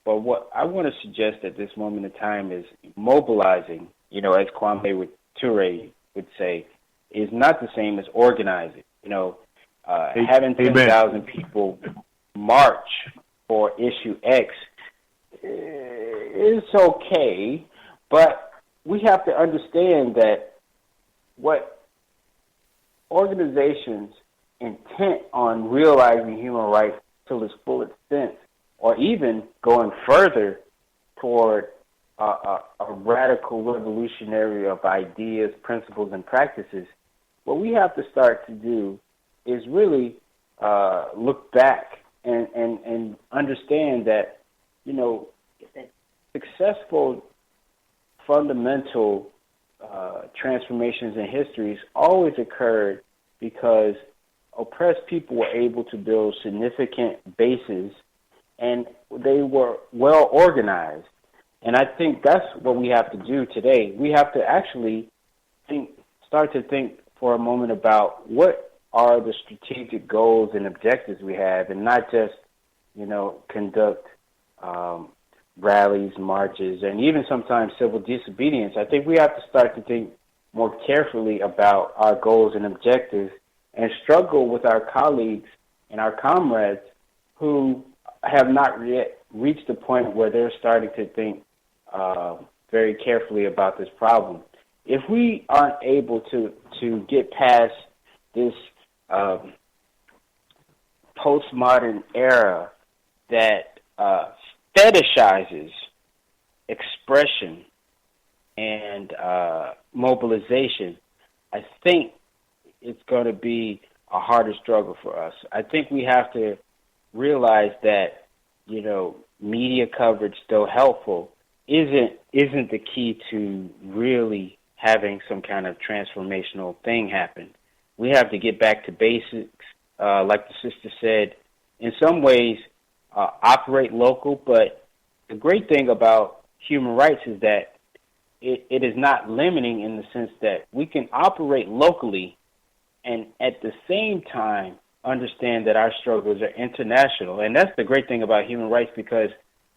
But what I want to suggest at this moment in time is mobilizing, as Kwame Ture would say, is not the same as organizing. Having 10,000 people march for issue X is okay, but we have to understand that what organizations intent on realizing human rights to its full extent, or even going further toward a radical revolutionary of ideas, principles, and practices, what we have to start to do is really look back and understand that, successful fundamental transformations in histories always occurred because oppressed people were able to build significant bases and they were well organized. And I think that's what we have to do today. We have to actually start to think for a moment about what are the strategic goals and objectives we have, and not just, conduct rallies, marches, and even sometimes civil disobedience. I think we have to start to think more carefully about our goals and objectives and struggle with our colleagues and our comrades who have not yet reached the point where they're starting to think very carefully about this problem. If we aren't able to get past this postmodern era that fetishizes expression and mobilization, I think it's going to be a harder struggle for us. I think we have to realize that, media coverage, though helpful, isn't the key to really having some kind of transformational thing happen. We have to get back to basics, like the sister said, in some ways operate local, but the great thing about human rights is that it is not limiting in the sense that we can operate locally and at the same time understand that our struggles are international. And that's the great thing about human rights, because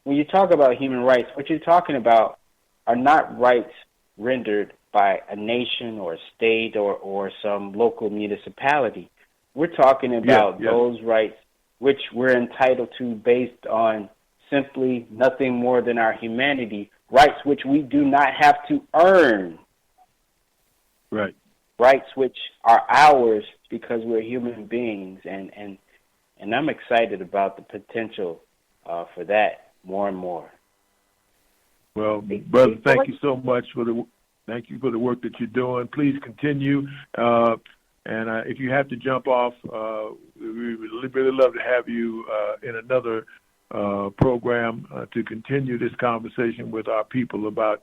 when you talk about human rights, what you're talking about are not rights rendered by a nation or a state or some local municipality. We're talking about those rights which we're entitled to based on simply nothing more than our humanity, rights which we do not have to earn. Right. Rights which are ours because we're human beings, and I'm excited about the potential for that more and more. Well, brother, thank you so much for the work that you're doing. Please continue, and if you have to jump off, we would really love to have you in another program to continue this conversation with our people about,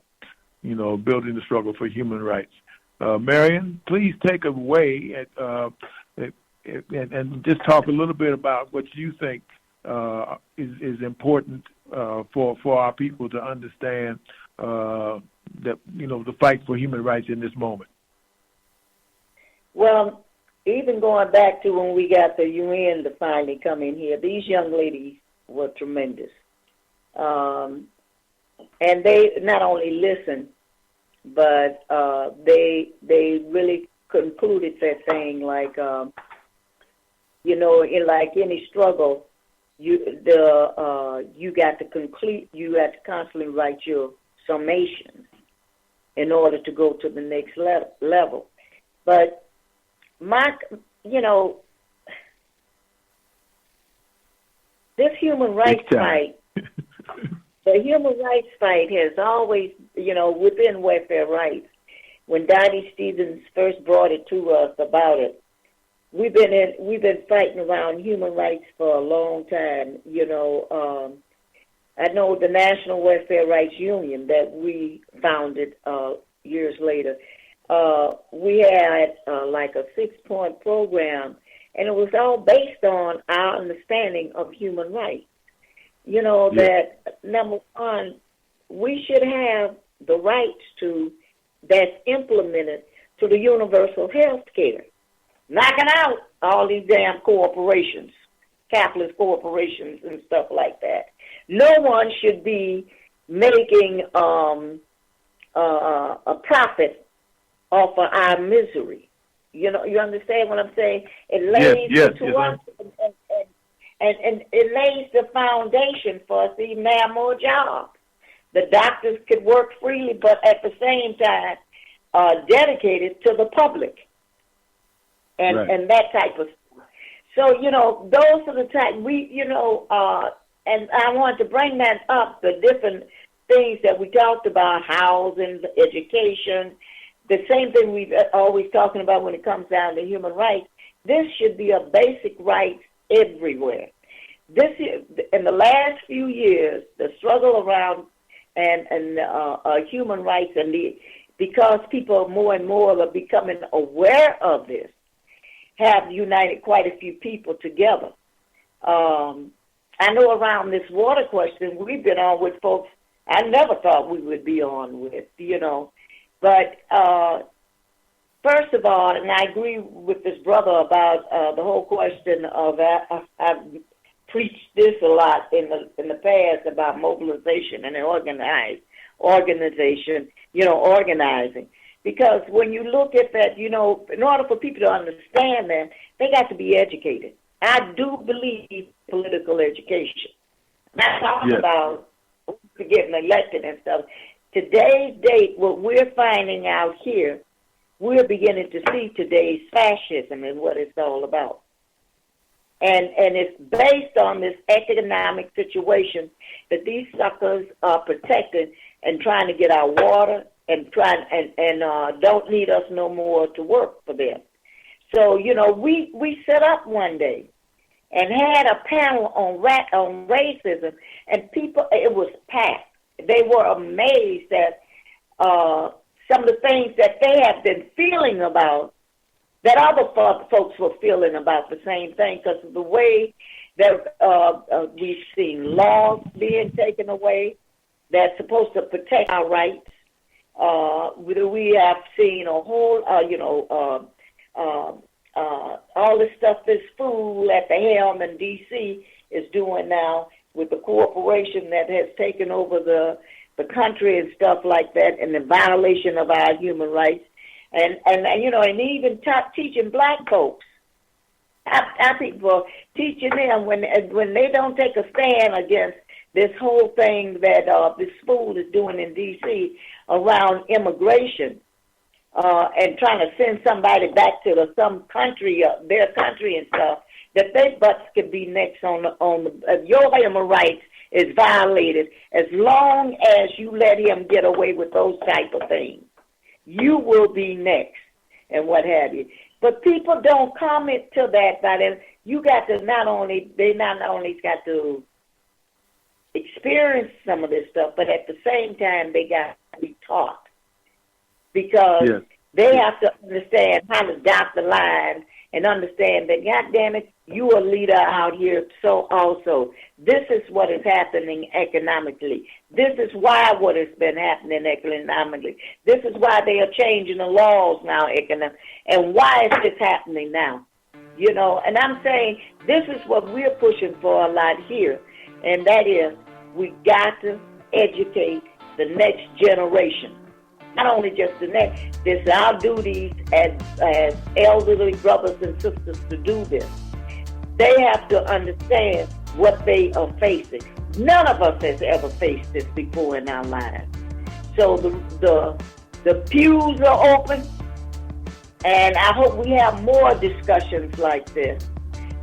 building the struggle for human rights. Marion, please take away and just talk a little bit about what you think is important for our people to understand that the fight for human rights in this moment. Well, even going back to when we got the UN to finally come in here, these young ladies were tremendous, and they not only listened, but they really concluded that thing like in like any struggle, you got to constantly write your summations in order to go to the next level. But this human rights fight. The human rights fight has always, within welfare rights, when Dottie Stevens first brought it to us about it, we've been fighting around human rights for a long time. I know the National Welfare Rights Union that we founded years later. We had like a 6-point program, and it was all based on our understanding of human rights. That number one, we should have the rights that's implemented to the universal health care, knocking out all these damn corporations, capitalist corporations and stuff like that. No one should be making a profit off of our misery. You know, you understand what I'm saying? It lays and it lays the foundation for us to even have more jobs. The doctors could work freely, but at the same time, dedicated to the public and that type of stuff. So, you know, those are the type and I want to bring that up, the different things that we talked about, housing, education, the same thing we've always talking about when it comes down to human rights. This should be a basic right everywhere. In the last few years, the struggle around and human rights because people more and more are becoming aware of this, have united quite a few people together. I know around this water question, we've been on with folks I never thought we would be on with, you know. But first of all, and I agree with this brother about the whole question of I've preached this a lot in the past about mobilization and organization, you know, organizing. Because when you look at that, you know, in order for people to understand that, they got to be educated. I do believe political education. I'm not talking about getting elected and stuff. Today's date, what we're finding out here, we're beginning to see today's fascism and what it's all about. And it's based on this economic situation that these suckers are protected and trying to get our water and don't need us no more to work for them. So, you know, we set up one day and had a panel on racism, and people, it was packed. They were amazed at some of the things that they have been feeling about, that other folks were feeling about the same thing, because of the way that we've seen laws being taken away that's supposed to protect our rights. We have seen a whole, all this stuff this fool at the helm in D.C. is doing now with the corporation that has taken over the country and stuff like that, and the violation of our human rights, and even teaching black folks. I think for teaching them when they don't take a stand against this whole thing that this fool is doing in D.C. around immigration. And trying to send somebody back to some country, their country and stuff, that their butts could be next on your human rights is violated. As long as you let him get away with those type of things, you will be next, and what have you. But people don't comment to that. By then, you got to not only got to experience some of this stuff, but at the same time they got to be taught. Because they have to understand how to dot the line and understand that, God damn it, you a leader out here, so also. This is what is happening economically. This is why what has been happening economically. This is why they are changing the laws now, and why is this happening now? You know, and I'm saying this is what we're pushing for a lot here, and that is we got to educate the next generation. Not only just the next, this is our duties as elderly brothers and sisters to do this. They have to understand what they are facing. None of us has ever faced this before in our lives. So the pews are open, and I hope we have more discussions like this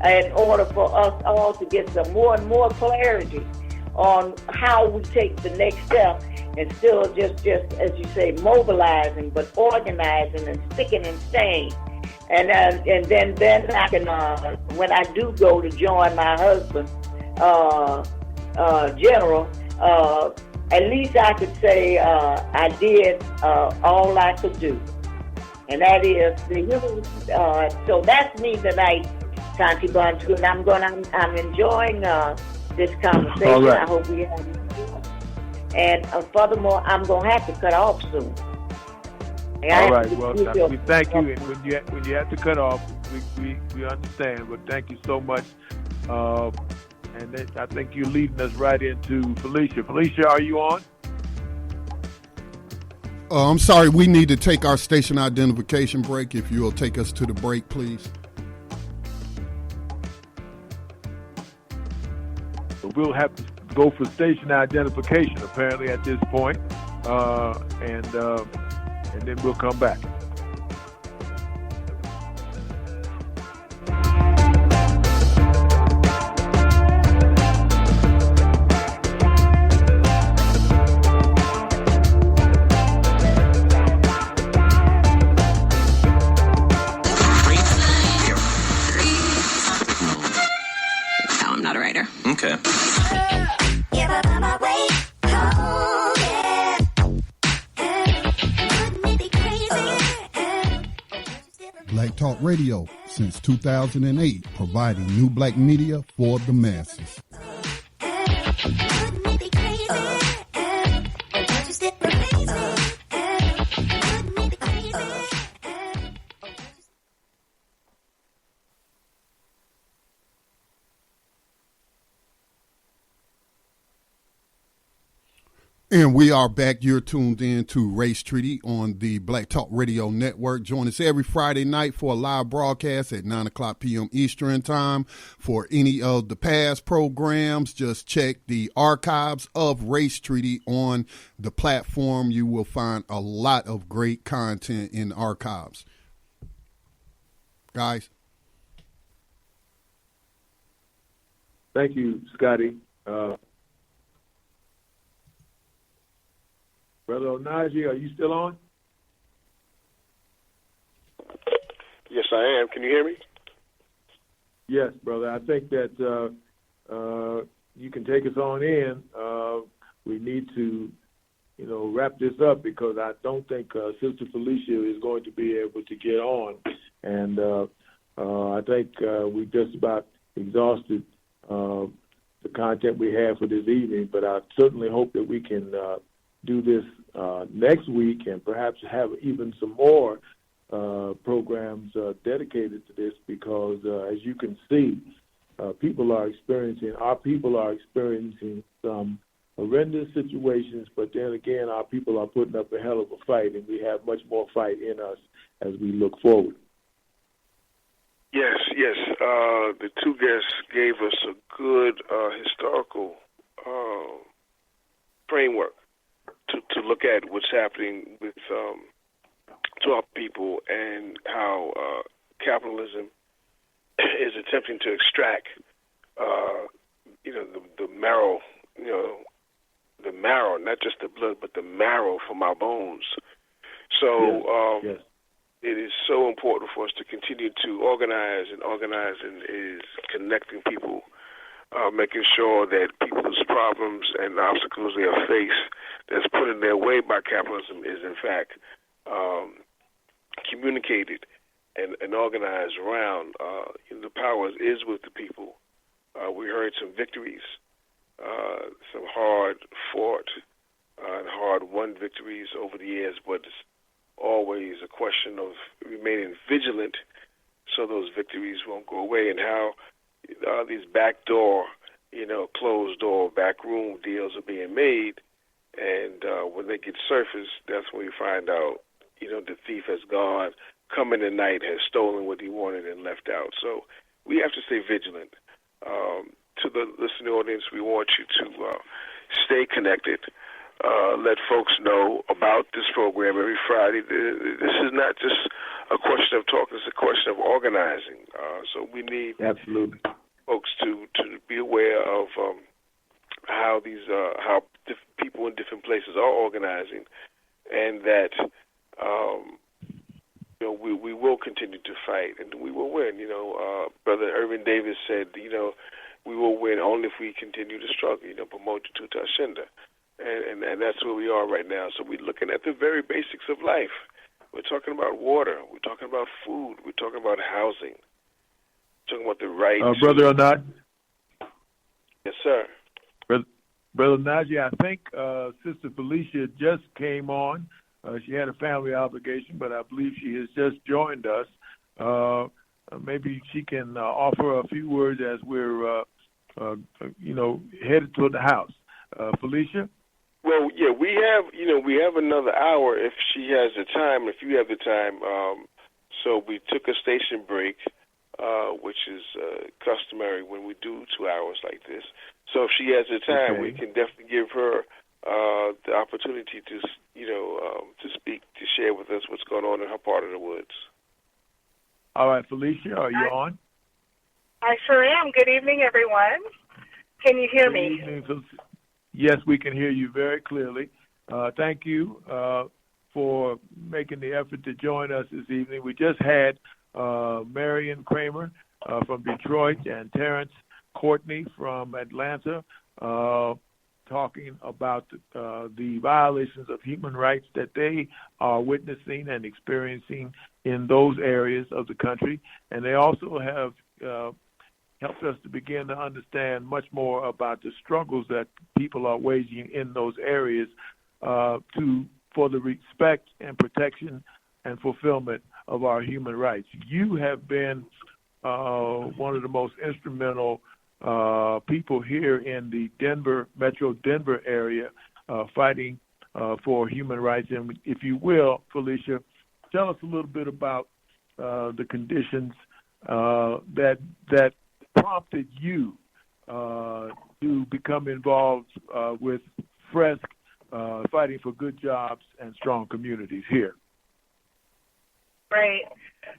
in order for us all to get some more and more clarity on how we take the next step, and still just as you say, mobilizing, but organizing and sticking and staying. And then I can, when I do go to join my husband, General, at least I could say I did all I could do. And that is so that's me tonight, Tanti Bunchu, and I'm enjoying this conversation. All right. I hope we have. And furthermore, I'm going to have to cut off soon. All right. Well, we thank you. And when you have to cut off, we understand. But thank you so much. And then I think you're leading us right into Felicia. Felicia, are you on? I'm sorry. We need to take our station identification break. If you will take us to the break, please. We'll have to go for station identification apparently at this point, and then we'll come back. No, I'm not a writer. Okay. Black Talk Radio since 2008, providing new black media for the masses. And we are back. You're tuned in to Race Treaty on the Black Talk Radio Network. Join us every Friday night for a live broadcast at 9 o'clock p.m. Eastern Time. For any of the past programs, just check the archives of Race Treaty on the platform. You will find a lot of great content in the archives. Guys. Thank you, Scotty. Brother Onaji, are you still on? Yes, I am. Can you hear me? Yes, brother. I think that you can take us on in. We need to, wrap this up because I don't think Sister Felicia is going to be able to get on. And I think we just about exhausted the content we have for this evening, but I certainly hope that we can do this next week and perhaps have even some more programs dedicated to this because, as you can see, our people are experiencing some horrendous situations, but then again, our people are putting up a hell of a fight, and we have much more fight in us as we look forward. Yes. The two guests gave us a good historical framework to look at what's happening with to our people and how capitalism is attempting to extract the marrow, the marrow, not just the blood, but the marrow from our bones. So yes. It is so important for us to continue to organize, and organizing is connecting people, making sure that people's problems and obstacles they are faced that's put in their way by capitalism is in fact communicated and organized around. The power is with the people. We heard some victories, some hard-fought and hard-won victories over the years, but it's always a question of remaining vigilant so those victories won't go away, and how these backdoor, closed-door, backroom deals are being made, and when they get surfaced, that's when we find out, the thief has gone, come in the night, has stolen what he wanted and left out. So we have to stay vigilant. To the listening audience, we want you to stay connected. Let folks know about this program every Friday. This is not just a question of talking; it's a question of organizing. So we need absolutely folks to be aware of how these people in different places are organizing, and that we will continue to fight and we will win. Brother Irvin Davis said, we will win only if we continue to struggle. Promote to Tashinda. And that's where we are right now. So we're looking at the very basics of life. We're talking about water. We're talking about food. We're talking about housing. We're talking about the rights. Brother Anad? Yes, sir. Brother Najee, I think Sister Felicia just came on. She had a family obligation, but I believe she has just joined us. Maybe she can offer a few words as we're, headed toward the house. Felicia? Well, yeah, we have another hour if she has the time, if you have the time. So we took a station break, which is customary when we do 2 hours like this. So if she has the time, we can definitely give her the opportunity to speak, to share with us what's going on in her part of the woods. All right, Felicia, are you on? I sure am. Good evening, everyone. Can you hear me? Good evening. Yes, we can hear you very clearly. Thank you for making the effort to join us this evening. We just had Marion Kramer from Detroit and Terrence Courtney from Atlanta talking about the violations of human rights that they are witnessing and experiencing in those areas of the country. And they also have helped us to begin to understand much more about the struggles that people are waging in those areas for the respect and protection and fulfillment of our human rights. You have been one of the most instrumental people here in the Metro Denver area fighting for human rights. And if you will, Felicia, tell us a little bit about the conditions that prompted you to become involved with FRESC, fighting for good jobs and strong communities here. Right.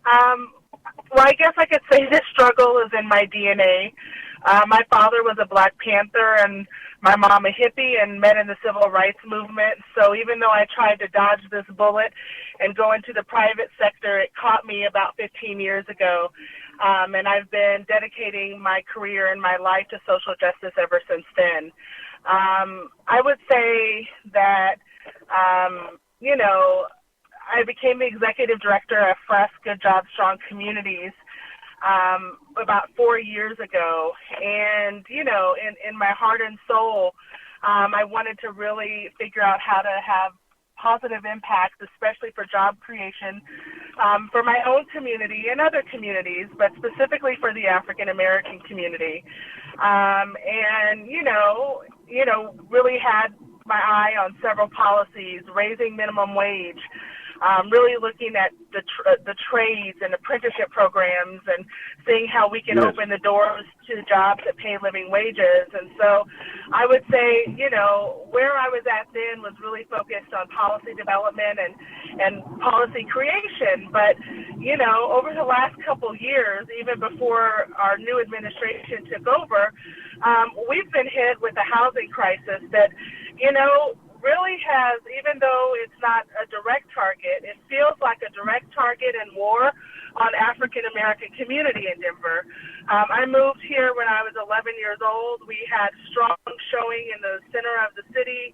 Well, I guess I could say this struggle is in my DNA. My father was a Black Panther and my mom a hippie and met in the civil rights movement. So even though I tried to dodge this bullet and go into the private sector, it caught me about 15 years ago. And I've been dedicating my career and my life to social justice ever since then. I would say that, I became the executive director of FRESC, Good Jobs, Strong Communities, about 4 years ago. And, in my heart and soul, I wanted to really figure out how to have positive impacts, especially for job creation, for my own community and other communities, but specifically for the African American community. Really had my eye on several policies, raising minimum wage, really looking at the trades and apprenticeship programs and seeing how we can open the doors to jobs that pay living wages. And so I would say, where I was at then was really focused on policy development and policy creation. But, over the last couple years, even before our new administration took over, we've been hit with a housing crisis that, really has, even though it's not a direct target, it feels like a direct target and war on African American community in Denver. I moved here when I was 11 years old. We had strong showing in the center of the city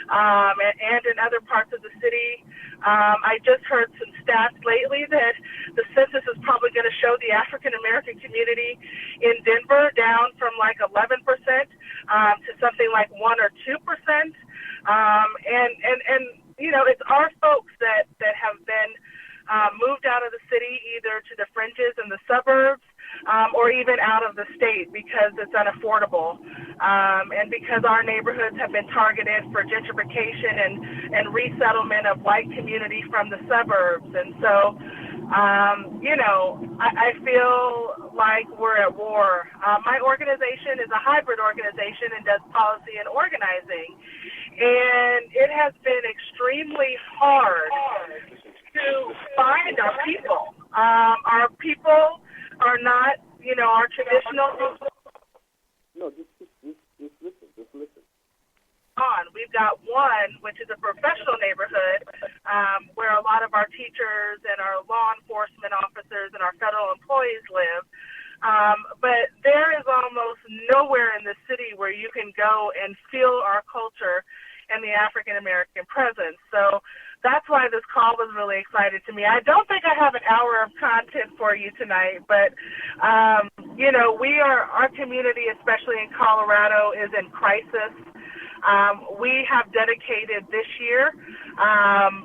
and in other parts of the city. I just heard some stats lately that the census is probably going to show the African American community in Denver down from like 11% to something like 1 or 2%. It's our folks that have been moved out of the city, either to the fringes and the suburbs, or even out of the state because it's unaffordable, and because our neighborhoods have been targeted for gentrification and resettlement of white community from the suburbs. And so, I feel like we're at war. My organization is a hybrid organization and does policy and organizing. And it has been extremely hard to find our people. Our people are not, our traditional. No, just listen. We've got one, which is a professional neighborhood, where a lot of our teachers and our law enforcement officers and our federal employees live. But there is almost nowhere in the city where you can go and feel our culture and the African American presence. So that's why this call was really exciting to me. I don't think I have an hour of content for you tonight, but our community, especially in Colorado, is in crisis. We have dedicated this year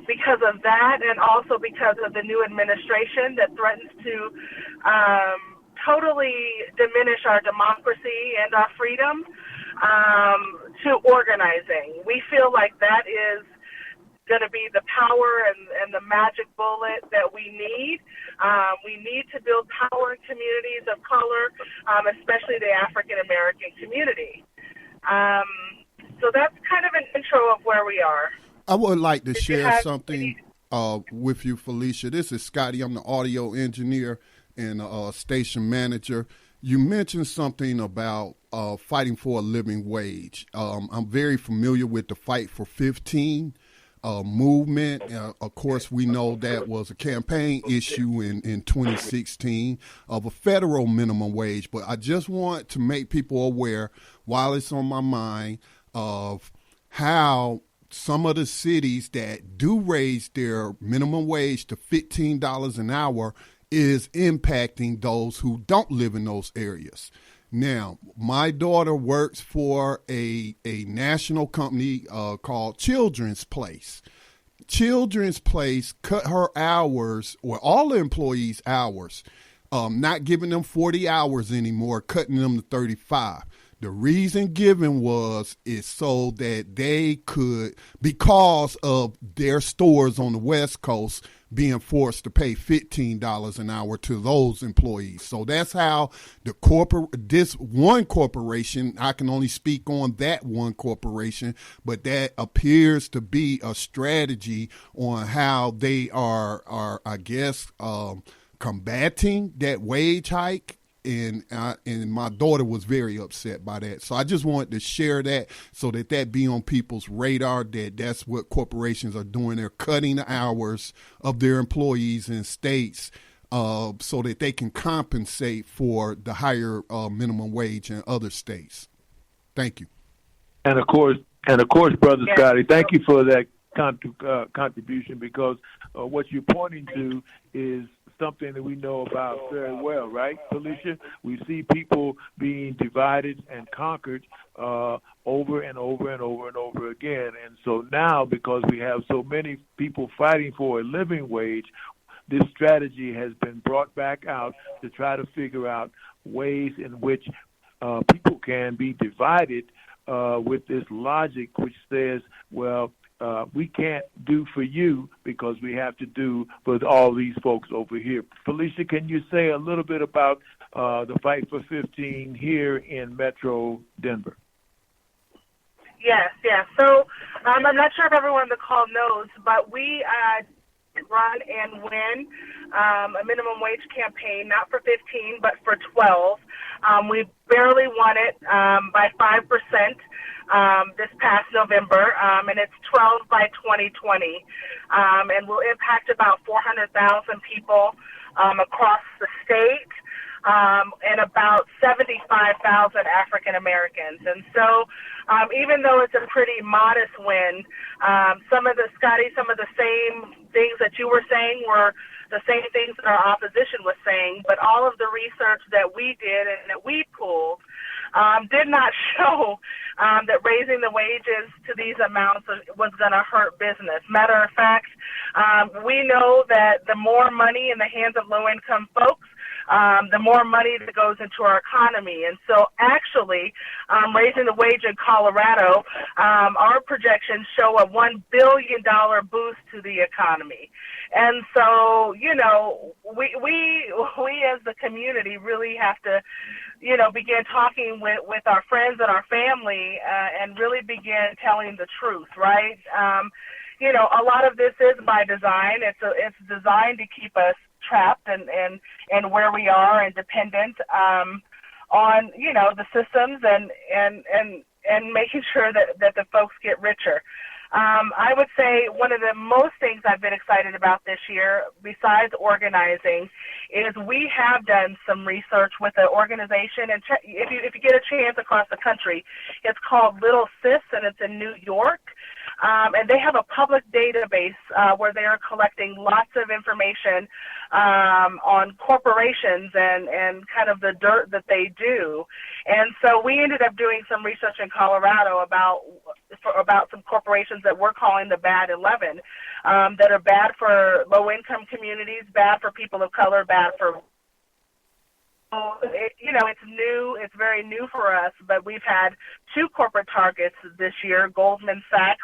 because of that, and also because of the new administration that threatens to totally diminish our democracy and our freedom, to organizing. We feel like that is going to be the power and the magic bullet that we need. We need to build power in communities of color, especially the African American community. So that's kind of an intro of where we are. I would like to share something with you, Felicia. This is Scotty. I'm the audio engineer and station manager. You mentioned something about fighting for a living wage. I'm very familiar with the Fight for 15 movement. Of course, we know that was a campaign issue in 2016 of a federal minimum wage. But I just want to make people aware, while it's on my mind, of how some of the cities that do raise their minimum wage to $15 an hour is impacting those who don't live in those areas. Now, my daughter works for a national company called Children's Place. Children's Place cut her hours, or all the employees' hours, not giving them 40 hours anymore, cutting them to 35. The reason given is so that they could, because of their stores on the West Coast being forced to pay $15 an hour to those employees. So that's how this one corporation, I can only speak on that one corporation, but that appears to be a strategy on how they are I guess, combating that wage hike. And my daughter was very upset by that. So I just wanted to share that so that be on people's radar, that's what corporations are doing. They're cutting the hours of their employees in states so that they can compensate for the higher minimum wage in other states. Thank you. And of course, Brother Scotty, thank you for that contribution, because what you're pointing to is something that we know about very well, right, Felicia? We see people being divided and conquered over and over and over and over again. And so now, because we have so many people fighting for a living wage, this strategy has been brought back out to try to figure out ways in which people can be divided with this logic which says, well, we can't do for you because we have to do for all these folks over here. Felicia, can you say a little bit about the Fight for 15 here in Metro Denver? Yes. So I'm not sure if everyone on the call knows, but we run and win a minimum wage campaign, not for 15, but for 12. We barely won it by 5%. This past November, and it's 12 by 2020, and will impact about 400,000 people across the state, and about 75,000 African Americans. And so, even though it's a pretty modest win, some of the same things that you were saying were the same things that our opposition was saying, but all of the research that we did and that we pulled did not show that raising the wages to these amounts was going to hurt business. Matter of fact, we know that the more money in the hands of low-income folks, the more money that goes into our economy. And so actually, raising the wage in Colorado, our projections show a $1 billion boost to the economy. And so, we as the community really have to, begin talking with our friends and our family and really begin telling the truth, right? A lot of this is by design. It's designed to keep us trapped and where we are and dependent on the systems and making sure that the folks get richer. I would say one of the most things I've been excited about this year, besides organizing, is we have done some research with an organization, and if you get a chance across the country, it's called Little Sis, and it's in New York. And they have a public database where they are collecting lots of information on corporations and kind of the dirt that they do. And so we ended up doing some research in Colorado about about some corporations that we're calling the Bad 11, that are bad for low-income communities, bad for people of color, bad for it's new. It's very new for us, but we've had 2 corporate targets this year, Goldman Sachs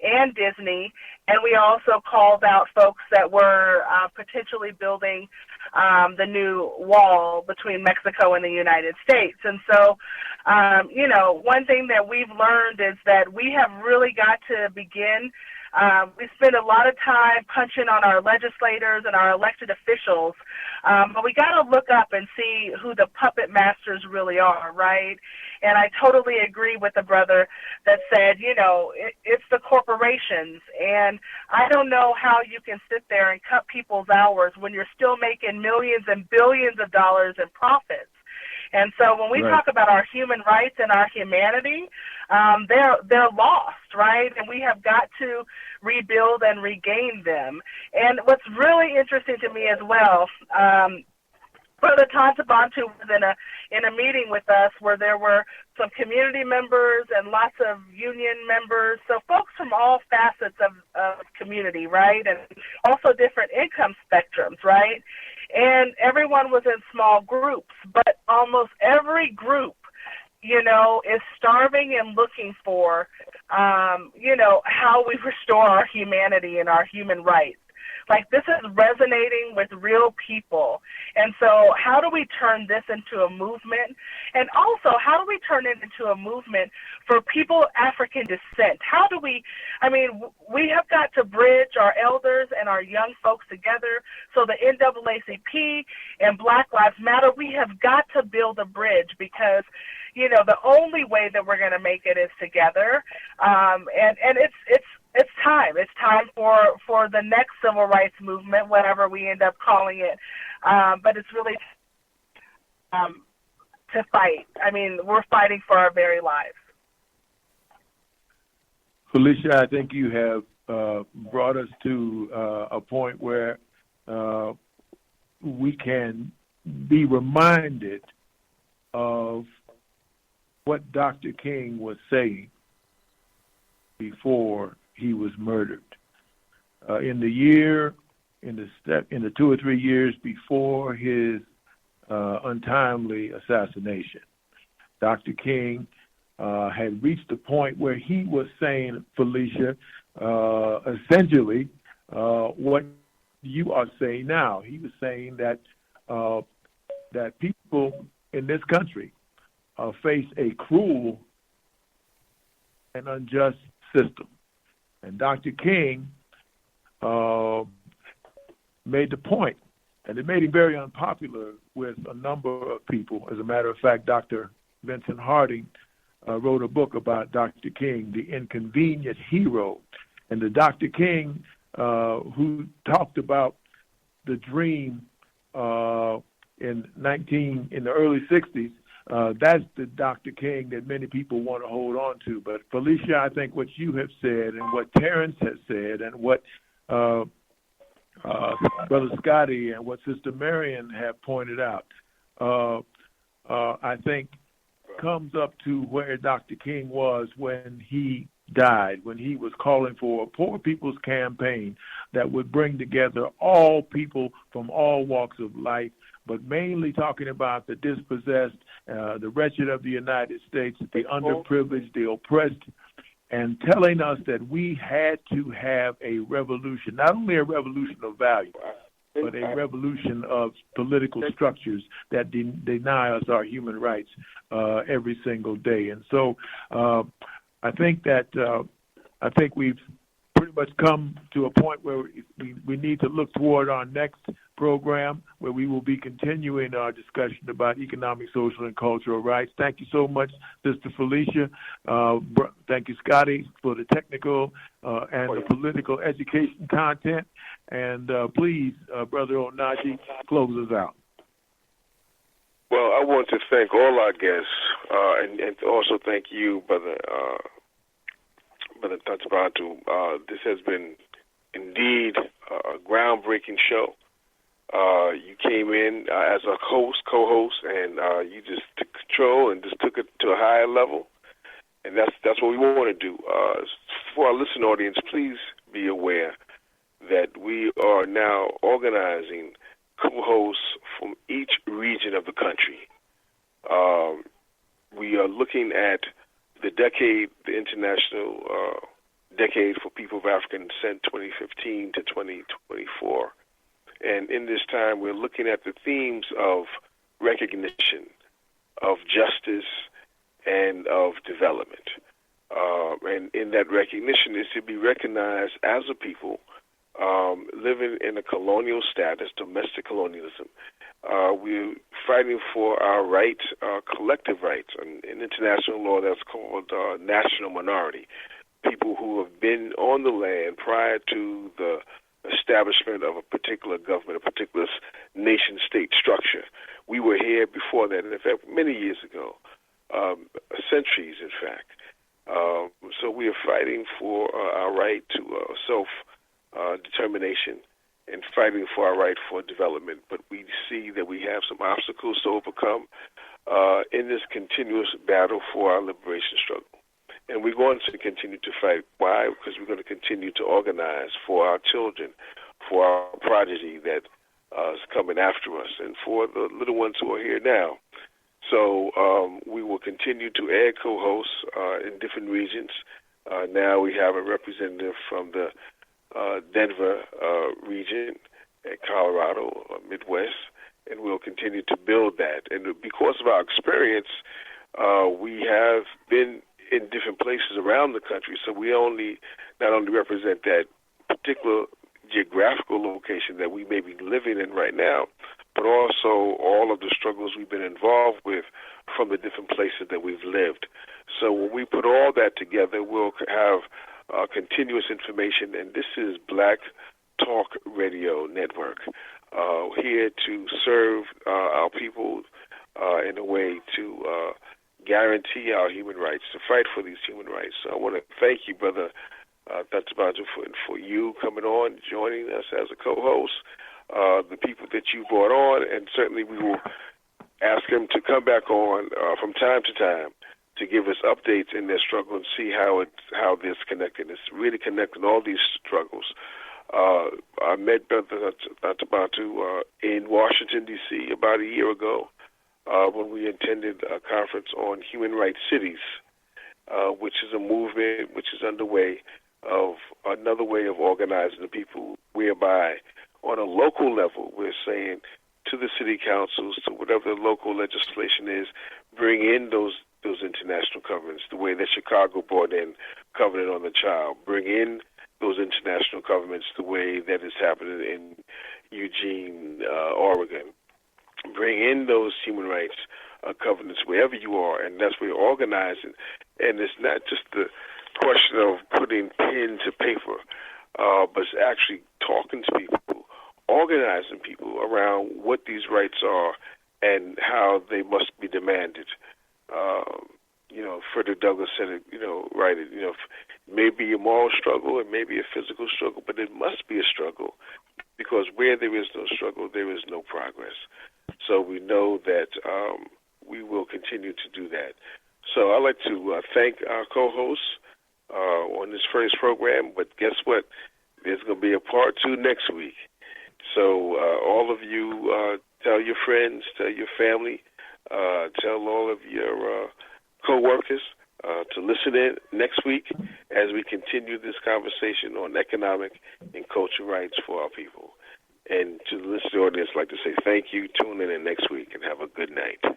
and Disney, and we also called out folks that were potentially building the new wall between Mexico and the United States. And so, one thing that we've learned is that we have really got to begin. We spend a lot of time punching on our legislators and our elected officials, but we got to look up and see who the puppet masters really are, right? And I totally agree with the brother that said, it's the corporations. And I don't know how you can sit there and cut people's hours when you're still making millions and billions of dollars in profits. And so when we talk about our human rights and our humanity, they're lost, right? And we have got to rebuild and regain them. And what's really interesting to me as well, Brother Tantabantu was in a meeting with us where there were some community members and lots of union members, so folks from all facets of community, right, and also different income spectrums, right? And everyone was in small groups, but almost every group, is starving and looking for, how we restore our humanity and our human rights. Like, this is resonating with real people. And so how do we turn this into a movement? And also, how do we turn it into a movement for people of African descent? we have got to bridge our elders and our young folks together. So the NAACP and Black Lives Matter, we have got to build a bridge because, the only way that we're going to make it is together. And it's time. It's time for the next civil rights movement, whatever we end up calling it. But it's really to fight. We're fighting for our very lives. Felicia, I think you have brought us to a point where we can be reminded of what Dr. King was saying before he was murdered. In the 2 or 3 years before his untimely assassination, Dr. King had reached the point where he was saying, Felicia, essentially what you are saying now. He was saying that that people in this country face a cruel and unjust system. And Dr. King made the point, and it made him very unpopular with a number of people. As a matter of fact, Dr. Vincent Harding wrote a book about Dr. King, The Inconvenient Hero. And the Dr. King who talked about the dream in the early 60s, that's the Dr. King that many people want to hold on to. But Felicia, I think what you have said and what Terrence has said and what Brother Scotty and what Sister Marion have pointed out, I think comes up to where Dr. King was when he died, when he was calling for a poor people's campaign that would bring together all people from all walks of life, but mainly talking about the dispossessed, the wretched of the United States, the underprivileged, the oppressed, and telling us that we had to have a revolution, not only a revolution of value, but a revolution of political structures that deny us our human rights every single day. And so I think we've pretty much come to a point where we need to look toward our next program, where we will be continuing our discussion about economic, social, and cultural rights. Thank you so much, Sister Felicia. Thank you, Scotty, for the technical and the political education content. And please, Brother Onaji, close us out. Well, I want to thank all our guests and also thank you, Brother Tantabantu. This has been indeed a groundbreaking show. You came in as a co-host, and you just took control and just took it to a higher level. And that's what we want to do. For our listening audience, please be aware that we are now organizing co-hosts from each region of the country. We are looking at the International Decade for People of African Descent 2015 to 2024. And in this time, we're looking at the themes of recognition, of justice, and of development. And in that recognition is to be recognized as a people living in a colonial status, domestic colonialism. We're fighting for our rights, our collective rights. In international law, that's called national minority, people who have been on the land prior to the establishment of a particular government, a particular nation-state structure. We were here before that, and in fact, many years ago, centuries, in fact. So we are fighting for our right to self-determination and fighting for our right for development. But we see that we have some obstacles to overcome in this continuous battle for our liberation struggle. And we're going to continue to fight. Why? Because we're going to continue to organize for our children, for our progeny that is coming after us, and for the little ones who are here now. So we will continue to add co-hosts in different regions. Now we have a representative from the Denver region, Colorado, Midwest, and we'll continue to build that. And because of our experience, we have been in different places around the country, so we not only represent that particular geographical location that we may be living in right now, but also all of the struggles we've been involved with from the different places that we've lived. So when we put all that together, we'll have continuous information, and this is Black Talk Radio Network, here to serve our people in a way to guarantee our human rights, to fight for these human rights. So I want to thank you, Brother Dr. Baju, for you coming on, joining us as a co-host, the people that you brought on, and certainly we will ask them to come back on from time to time to give us updates in their struggle and see how this connected. It's really connecting all these struggles. I met Brother Dr. Baju in Washington, D.C. about a year ago when we attended a conference on human rights cities, which is a movement which is underway of another way of organizing the people, whereby on a local level we're saying to the city councils, to whatever the local legislation is, bring in those international covenants, the way that Chicago brought in Covenant on the Child, bring in those international covenants the way that is happening in Eugene, Oregon. Bring in those human rights covenants wherever you are, and that's where you're organizing. And it's not just the question of putting pen to paper, but it's actually talking to people, organizing people around what these rights are and how they must be demanded. Frederick Douglass said it, right, it may be a moral struggle, it may be a physical struggle, but it must be a struggle, because where there is no struggle, there is no progress. So we know that we will continue to do that. So I'd like to thank our co-hosts on this first program, but guess what? There's going to be a part 2 next week. So all of you, tell your friends, tell your family, tell all of your co-workers to listen in next week as we continue this conversation on economic and cultural rights for our people. And to the listening audience, I'd like to say thank you. Tune in next week and have a good night.